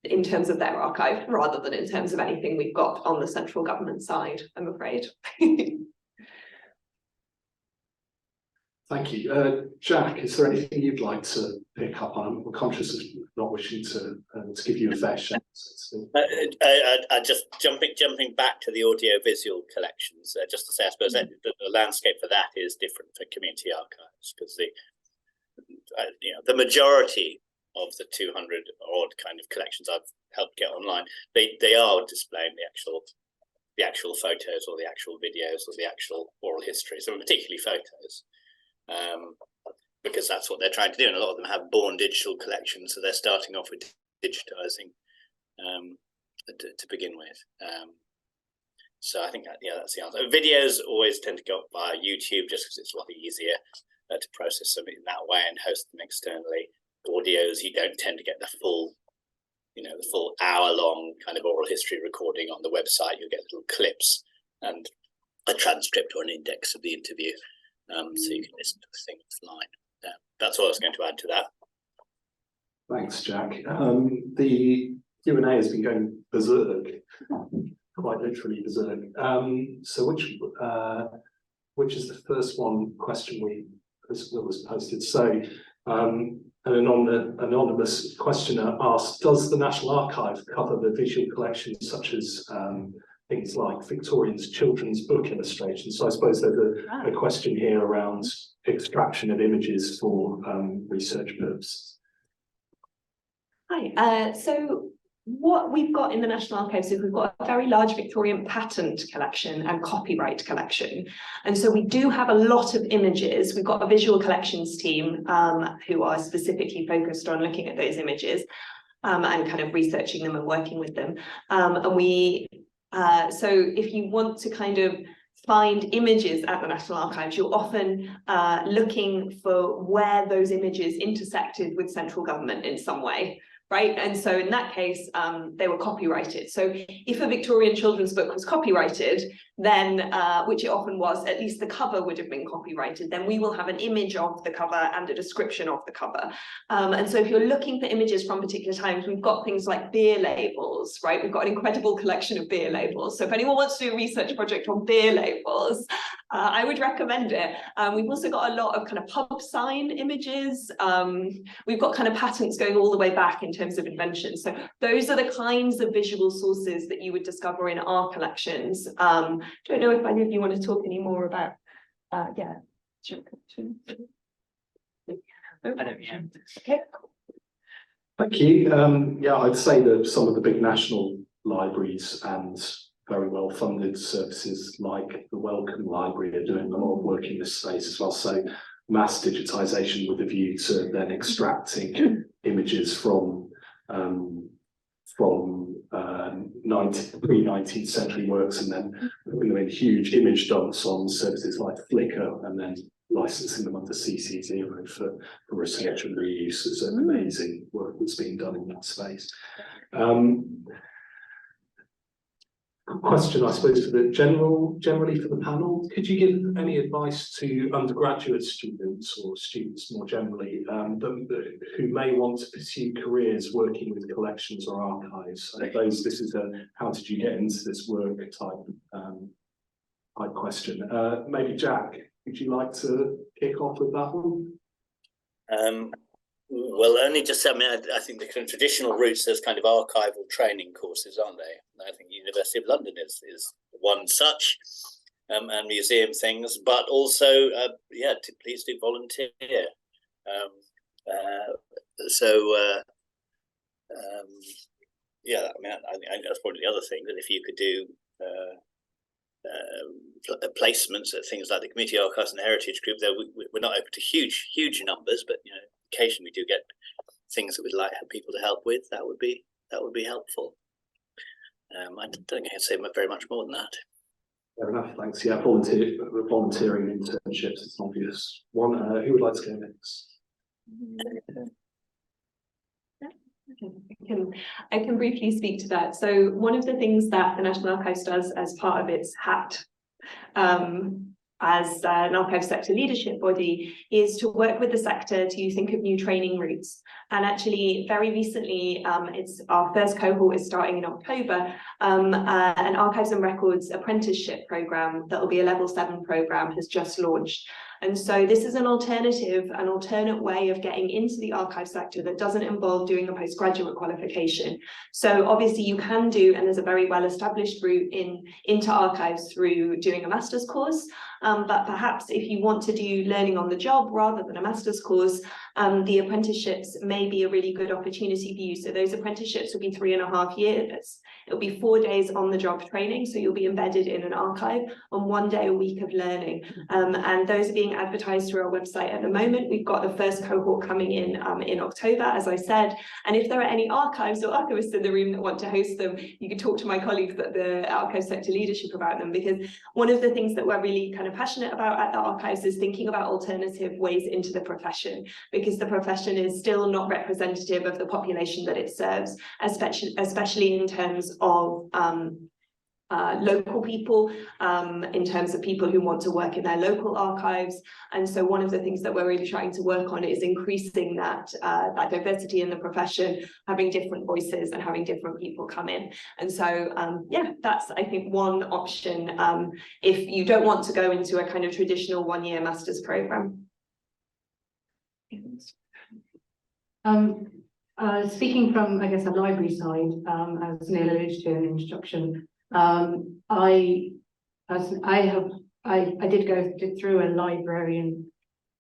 in terms of their archive rather than in terms of anything we've got on the central government side, I'm afraid. Thank you. Jack, is there anything you'd like to pick up on? I'm conscious of not wishing to give you a fair shake. I just jumping back to the audiovisual collections, just to say, I suppose that the landscape for that is different for community archives, because the majority of the 200 odd kind of collections I've helped get online, they are displaying the actual photos or the actual videos or the actual oral history. So particularly photos, because that's what they're trying to do. And a lot of them have born digital collections, so they're starting off with digitizing to begin with. So I think that's the answer. Videos always tend to go up via YouTube just because it's a lot easier to process them in that way and host them externally. Audios, you don't tend to get the full hour-long kind of oral history recording on the website. You'll get little clips and a transcript or an index of the interview, so you can listen to the thing offline. That's all I was going to add to that. Thanks, Jack. The Q&A has been going berserk, quite literally berserk. So which is the first question that was posted? So an anonymous questioner asked, does the National Archive cover the visual collections such as things like Victorian's children's book illustrations? So I suppose there's a question here around extraction of images for research purposes. Hi, so what we've got in the National Archives is we've got a very large Victorian patent collection and copyright collection. And so we do have a lot of images. We've got a visual collections team who are specifically focused on looking at those images and kind of researching them and working with them. So if you want to kind of find images at the National Archives, you're often looking for where those images intersected with central government in some way. Right, and so in that case, they were copyrighted. So if a Victorian children's book was copyrighted, then, which it often was, at least the cover would have been copyrighted, then we will have an image of the cover and a description of the cover. And so if you're looking for images from particular times, we've got things like beer labels, right? We've got an incredible collection of beer labels. So if anyone wants to do a research project on beer labels, I would recommend it. We've also got a lot of kind of pub sign images. We've got kind of patents going all the way back in terms of invention. So those are the kinds of visual sources that you would discover in our collections. Don't know if any of you want to talk any more about, yeah. Sure. Okay. Thank you. Yeah, I'd say that some of the big national libraries and very well-funded services like the Wellcome Library are doing a lot of work in this space as well. So mass digitization with a view to then extracting images from pre-19th century works and then putting them in huge image dumps on services like Flickr and then licensing them under CC0 for research and reuse. There's an amazing work that's being done in that space. Question, I suppose, for the generally for the panel, could you give any advice to undergraduate students or students more generally who may want to pursue careers working with collections or archives? I suppose this is a how did you get into this work type question. Maybe Jack, would you like to kick off with that one? Well, only just, I mean, I think the kind of traditional routes, there's kind of archival training courses, aren't they? I think University of London is one such, and museum things, but also, yeah, please do volunteer. Yeah, I mean, I think that's probably the other thing, that if you could do placements at things like the Community Archives and Heritage Group, though we're not open to huge numbers, but you know, occasionally we do get things that we'd like people to help with. That would be helpful. I don't think I can say very much more than that. Fair enough, thanks. Yeah, volunteering internships is an obvious one. Who would like to go next? I can briefly speak to that. So one of the things that the National Archives does as part of its HAT as an archive sector leadership body is to work with the sector to think of new training routes. And actually very recently, it's our first cohort is starting in October, an Archives and Records apprenticeship program that will be a level 7 program has just launched. And so this is an alternate way of getting into the archive sector that doesn't involve doing a postgraduate qualification. So obviously you can do, and there's a very well-established route into archives through doing a master's course, But perhaps if you want to do learning on the job rather than a master's course, the apprenticeships may be a really good opportunity for you. So those apprenticeships will be 3.5 years. It'll be 4 days on the job training, so you'll be embedded in an archive on 1 day a week of learning. And those are being advertised through our website at the moment. We've got the first cohort coming in October, as I said. And if there are any archives or archivists in the room that want to host them, you can talk to my colleagues at the Archive Sector Leadership about them, because one of the things that we're really kind of passionate about at the archives is thinking about alternative ways into the profession, because the profession is still not representative of the population that it serves, especially in terms of local people, in terms of people who want to work in their local archives. And so one of the things that we're really trying to work on is increasing that diversity in the profession, having different voices and having different people come in. And so yeah, that's, I think, one option if you don't want to go into a kind of traditional 1-year master's program. Speaking from, I guess, a library side, as Neil alluded to in the introduction, I did go through a librarian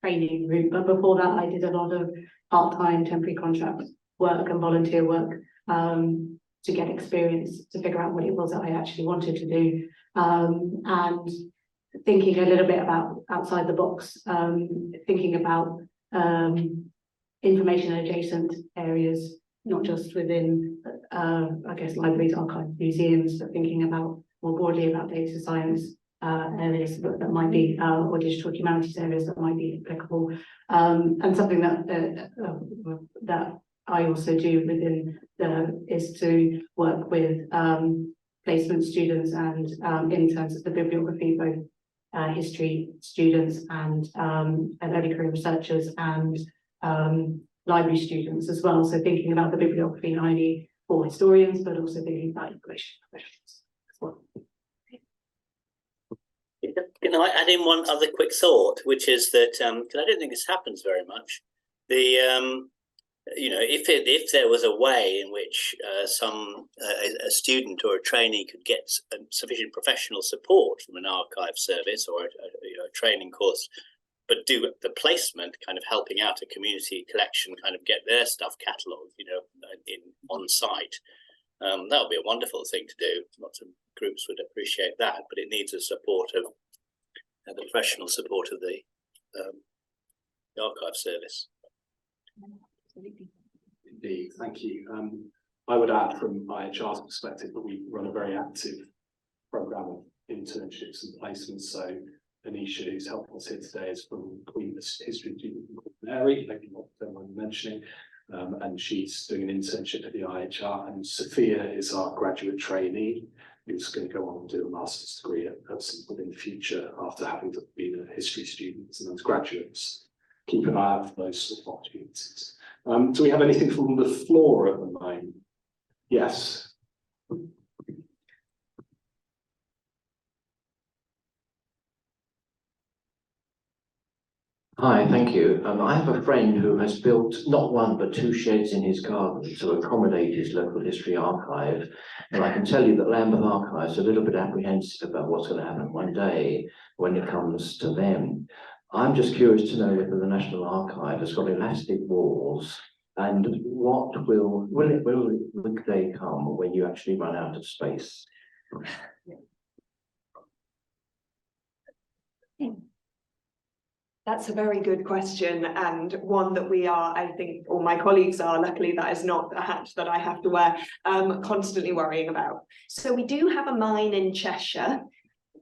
training route, but before that I did a lot of part-time temporary contract work and volunteer work to get experience, to figure out what it was that I actually wanted to do, and thinking a little bit about outside the box, thinking about information adjacent areas, not just within, I guess, libraries, archives, museums, but thinking about more broadly about data science areas that might be, or digital humanities areas that might be applicable. And something that I also do within is to work with placement students and interns at the bibliography, both history students and early career researchers and library students as well. So thinking about the bibliography not only for historians, but also thinking about information professionals as well. Can I add in one other quick thought, which is that, because I don't think this happens very much, you know, if there was a way in which a student or a trainee could get sufficient professional support from an archive service or a training course, but do the placement, kind of helping out a community collection, kind of get their stuff catalogued, you know, on site. That would be a wonderful thing to do. Lots of groups would appreciate that, but it needs the support of the professional support of the archive service. Indeed, thank you. I would add from IHR's perspective that we run a very active programme of internships and placements. So Anisha, who's helping us here today, is from Queen's history student from Mary, maybe not someone mentioning, and she's doing an internship at the IHR. And Sophia is our graduate trainee, who's going to go on and do a master's degree at some point in the future after having been a history student. And those graduates, keep an eye out for those sort of opportunities. Do we have anything from the floor at the moment? Yes. Hi, thank you. I have a friend who has built not one but 2 sheds in his garden to accommodate his local history archive. And I can tell you that Lambeth Archives are a little bit apprehensive about what's going to happen one day when it comes to them. I'm just curious to know whether the National Archive has got elastic walls, and what will the day come when you actually run out of space? That's a very good question, and one that we are, I think, or my colleagues are, luckily that is not a hat that I have to wear, constantly worrying about. So we do have a mine in Cheshire.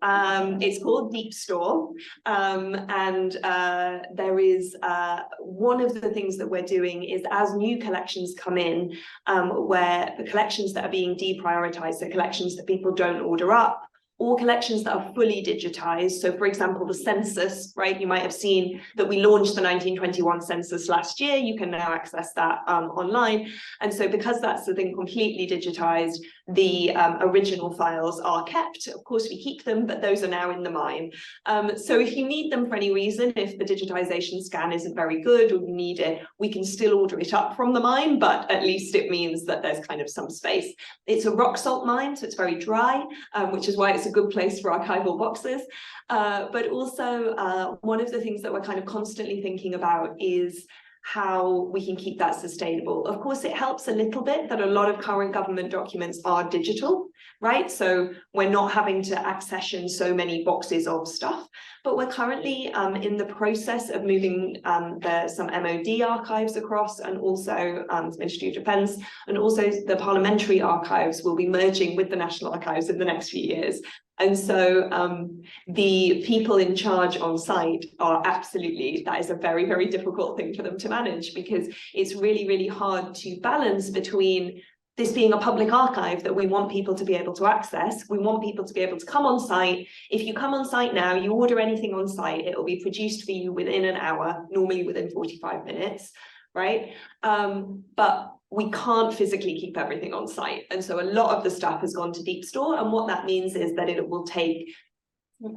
It's called Deep Store, and there is one of the things that we're doing is, as new collections come in, where the collections that are being deprioritized, the collections that people don't order up, or collections that are fully digitized. So for example, the census, right? You might have seen that we launched the 1921 census last year. You can now access that online. And so because that's the thing completely digitized, the original files are kept. Of course, we keep them, but those are now in the mine. So if you need them for any reason, if the digitization scan isn't very good or you need it, we can still order it up from the mine, but at least it means that there's kind of some space. It's a rock salt mine, so it's very dry, which is why it's a good place for archival boxes. But also one of the things that we're kind of constantly thinking about is how we can keep that sustainable. Of course, it helps a little bit that a lot of current government documents are digital, right? So we're not having to accession so many boxes of stuff, but we're currently in the process of moving some MOD archives across, and also Ministry of Defence, and also the parliamentary archives will be merging with the National Archives in the next few years. And so the people in charge on site are absolutely, that is a very, very difficult thing for them to manage, because it's really, really hard to balance between this being a public archive that we want people to be able to access. We want people to be able to come on site. If you come on site now, you order anything on site, it will be produced for you within an hour, normally within 45 minutes, right? But we can't physically keep everything on site. And so a lot of the stuff has gone to deep store. And what that means is that it will take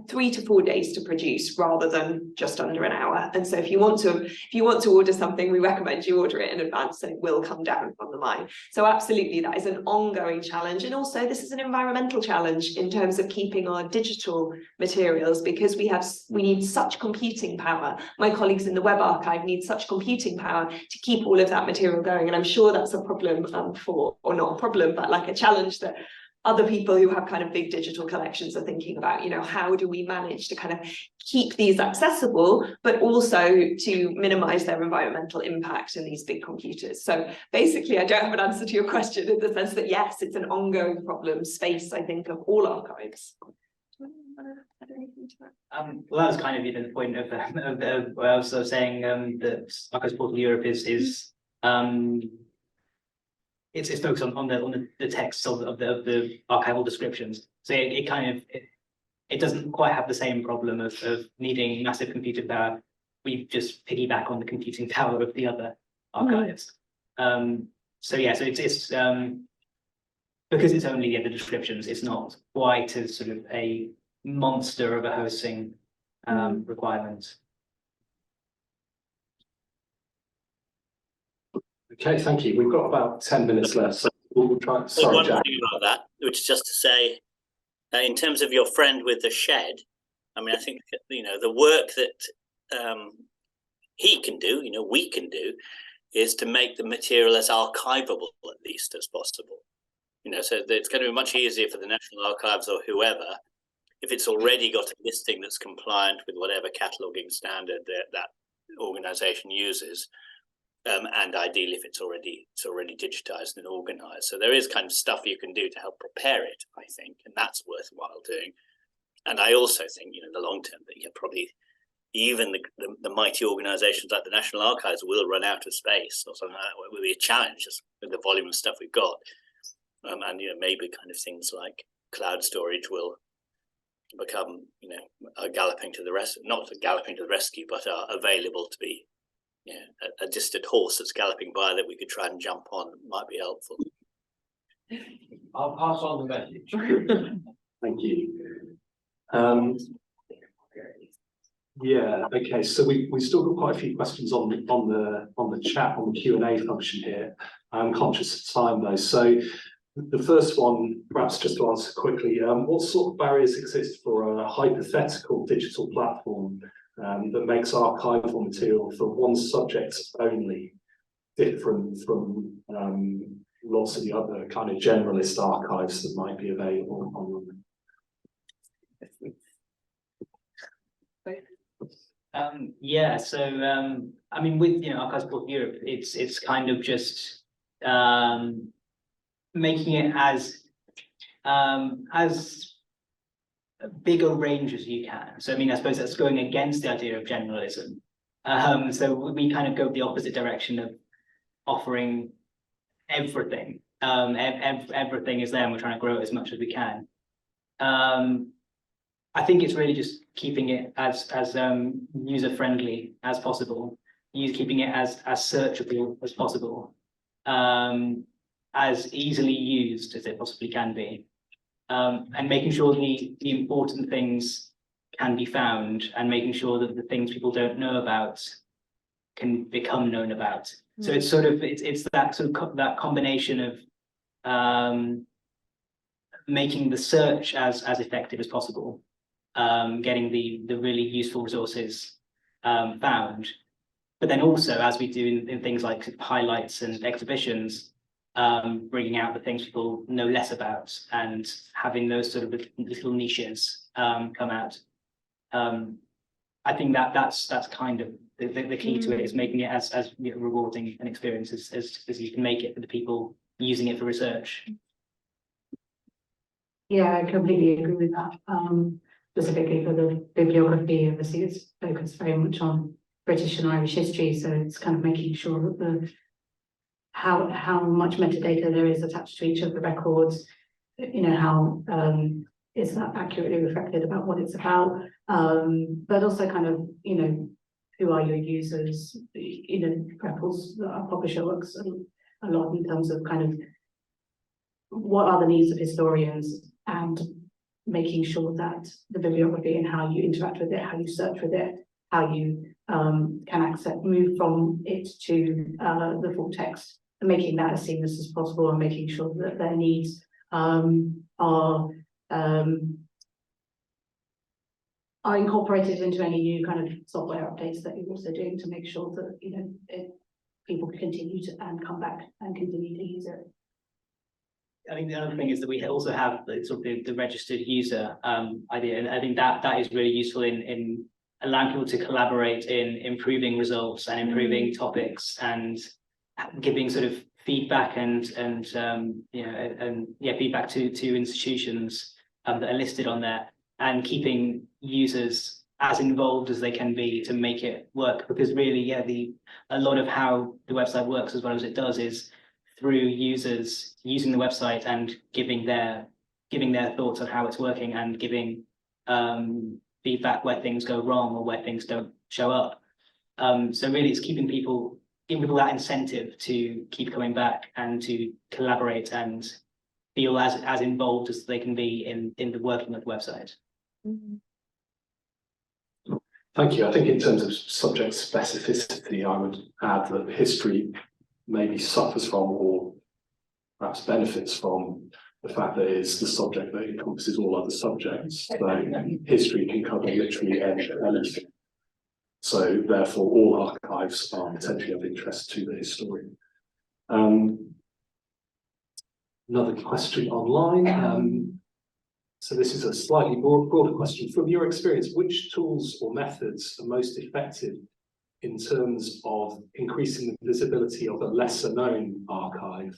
3 to 4 days to produce rather than just under an hour. And so if you want to order something, we recommend you order it in advance and it will come down on the mine. So absolutely, that is an ongoing challenge. And also this is an environmental challenge in terms of keeping our digital materials, because we need such computing power. My colleagues in the web archive need such computing power to keep all of that material going. And I'm sure that's a problem or not a problem, but like a challenge that other people who have kind of big digital collections are thinking about, you know, how do we manage to kind of keep these accessible, but also to minimize their environmental impact in these big computers. So basically, I don't have an answer to your question in the sense that, yes, it's an ongoing problem space, I think, of all archives. Well, that was kind of even the point of where I was sort of saying that Archives Portal Europe is it's focused on the text of the archival descriptions. So it doesn't quite have the same problem of needing massive computing power. We just piggyback on the computing power of the other archives. So yeah, so it's because it's only the descriptions, it's not quite as sort of a monster of a hosting requirement. Okay, thank you. We've got about 10 minutes left, so we'll try. Sorry, one Jack. thing about that, which is just to say, in terms of your friend with the shed, I mean, I think, you know, the work that he can do, you know, we can do, is to make the material as archivable at least as possible. You know, so it's going to be much easier for the National Archives or whoever if it's already got a listing that's compliant with whatever cataloguing standard that organization uses. And ideally, if it's already digitized and organized. So there is kind of stuff you can do to help prepare it, I think, and that's worthwhile doing. And I also think, you know, in the long term, that probably even the mighty organizations like the National Archives will run out of space or something like that. It will be a challenge just with the volume of stuff we've got. And, you know, maybe kind of things like cloud storage will become, you know, galloping to the rescue, not galloping to the rescue, but are available to be, yeah, a distant horse that's galloping by that we could try and jump on might be helpful. I'll pass on the message. Thank you. Yeah, okay, so we still got quite a few questions on the chat, on the Q&A function here. I'm conscious of time though. So the first one, perhaps just to answer quickly, what sort of barriers exist for a hypothetical digital platform that makes archival material for one subject only different from lots of the other kind of generalist archives that might be available online? Yeah, so I mean, with Archives Portal Europe, it's kind of just making it as big a range as you can. So I mean, I suppose that's going against the idea of generalism. So we kind of go the opposite direction of offering everything. Everything is there, and we're trying to grow it as much as we can. I think it's really just keeping it as user friendly as possible. Keeping it as searchable as possible. as easily used as it possibly can be, and making sure the important things can be found, and making sure that the things people don't know about can become known about. So it's sort of it's that sort of that combination of making the search as effective as possible, getting the really useful resources found, but then also, as we do in things like highlights and exhibitions, bringing out the things people know less about and having those sort of little niches come out. I think that's kind of the key to it, is making it as rewarding an experience as you can make it for the people using it for research. Yeah, I completely agree with that. Specifically for the bibliography, obviously it's focused very much on British and Irish history, so it's kind of making sure that the how much metadata there is attached to each of the records, how is that accurately reflected about what it's about, but also kind of, who are your users, Records, our publisher works a lot in terms of kind of what are the needs of historians, and making sure that the bibliography and how you interact with it, how you search with it, how you can move from it to the full text, and making that as seamless as possible, and making sure that their needs are incorporated into any new kind of software updates that you're also doing, to make sure that people continue to come back and continue to use it. I think the other thing is that we also have the registered user idea, and I think that is really useful in allowing people to collaborate in improving results and improving topics, and giving sort of feedback and feedback to institutions that are listed on there, and keeping users as involved as they can be to make it work. Because really, a lot of how the website works, as well as it does, is through users using the website and giving their thoughts on how it's working, and giving feedback where things go wrong or where things don't show up. So really, it's giving people that incentive to keep coming back and to collaborate and feel as involved as they can be in the working of the website. Thank you. I think in terms of subject specificity, I would add that history maybe suffers from, or perhaps benefits from, the fact that it's the subject that encompasses all other subjects. So history can cover literally anything. So therefore, all archives are potentially of interest to the historian. Another question online. So this is a slightly broader question. From your experience, which tools or methods are most effective in terms of increasing the visibility of a lesser known archive?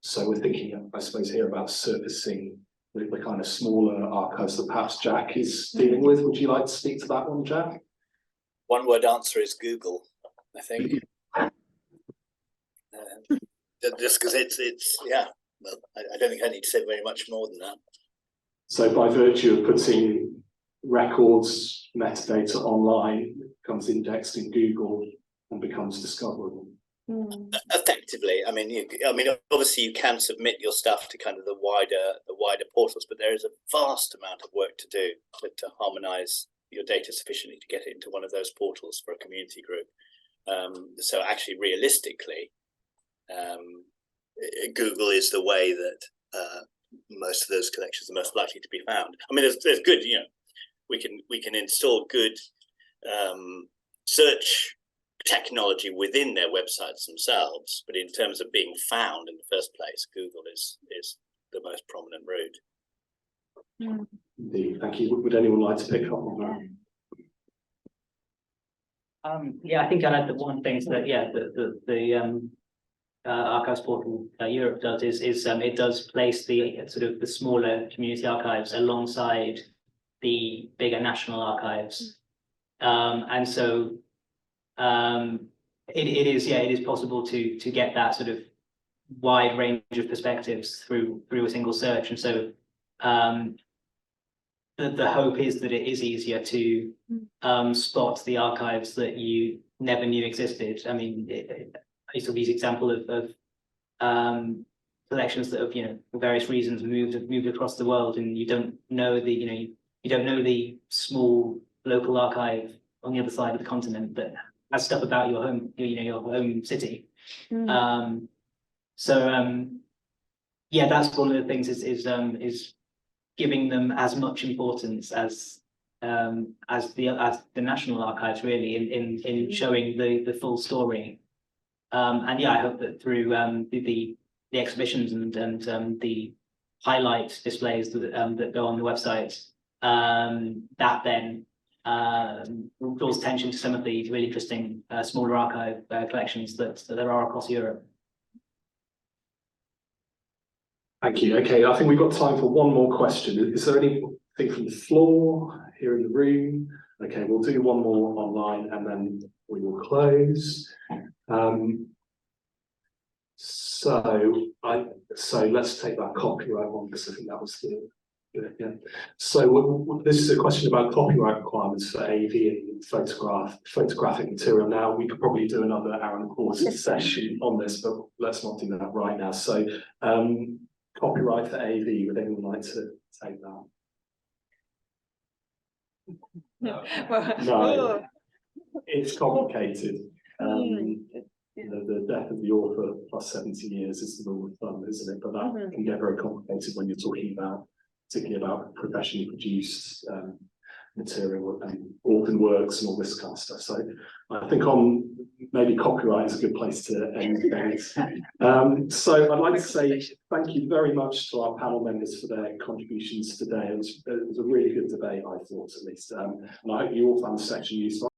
So we're thinking, I suppose, here about surfacing the kind of smaller archives that perhaps Jack is dealing with. Would you like to speak to that one, Jack? One word answer is Google, I think. Just because it's well, I don't think I need to say very much more than that. So by virtue of putting records, metadata online, it becomes indexed in Google and becomes discoverable. Effectively, I mean, obviously you can submit your stuff to kind of the wider portals, but there is a vast amount of work to do to harmonise your data sufficiently to get it into one of those portals for a community group. So actually, realistically, Google is the way that most of those collections are most likely to be found. I mean, there's good, we can install good search technology within their websites themselves, but in terms of being found in the first place, Google is the most prominent route. Indeed, thank you. Would anyone like to pick up on that? I think I'd add the one thing that the archives portal Europe does is it does place the sort of the smaller community archives alongside the bigger national archives, and so it is possible to get that sort of wide range of perspectives through a single search. And so the hope is that it is easier to spot the archives that you never knew existed. I mean, I used to use the example of collections that have, for various reasons moved across the world, and you don't know the small local archive on the other side of the continent that has stuff about your home, your home city. Yeah, that's one of the things is giving them as much importance as the National Archives, really, in showing the full story. And yeah, I hope that through the exhibitions and the highlight displays that go on the website, that then draws attention to some of the really interesting smaller archive collections that there are across Europe. Thank you. Okay, I think we've got time for one more question. Is there anything from the floor here in the room? Okay, we'll do one more online and then we will close. So let's take that copyright one, because I think that was the yeah. So this is a question about copyright requirements for AV and photographic material. Now we could probably do another hour and a quarter session on this, but let's not do that right now. So copyright for AV, would anyone like to take that? No, it's complicated. The death of the author plus 70 years is the rule of thumb, isn't it? But that can get very complicated when you're talking about, particularly about professionally produced material and organ works and all this kind of stuff. So I think on maybe copyright is a good place to end things. So I'd like to say thank you very much to our panel members for their contributions today. It was a really good debate, I thought, at least. And I hope you all found the section useful.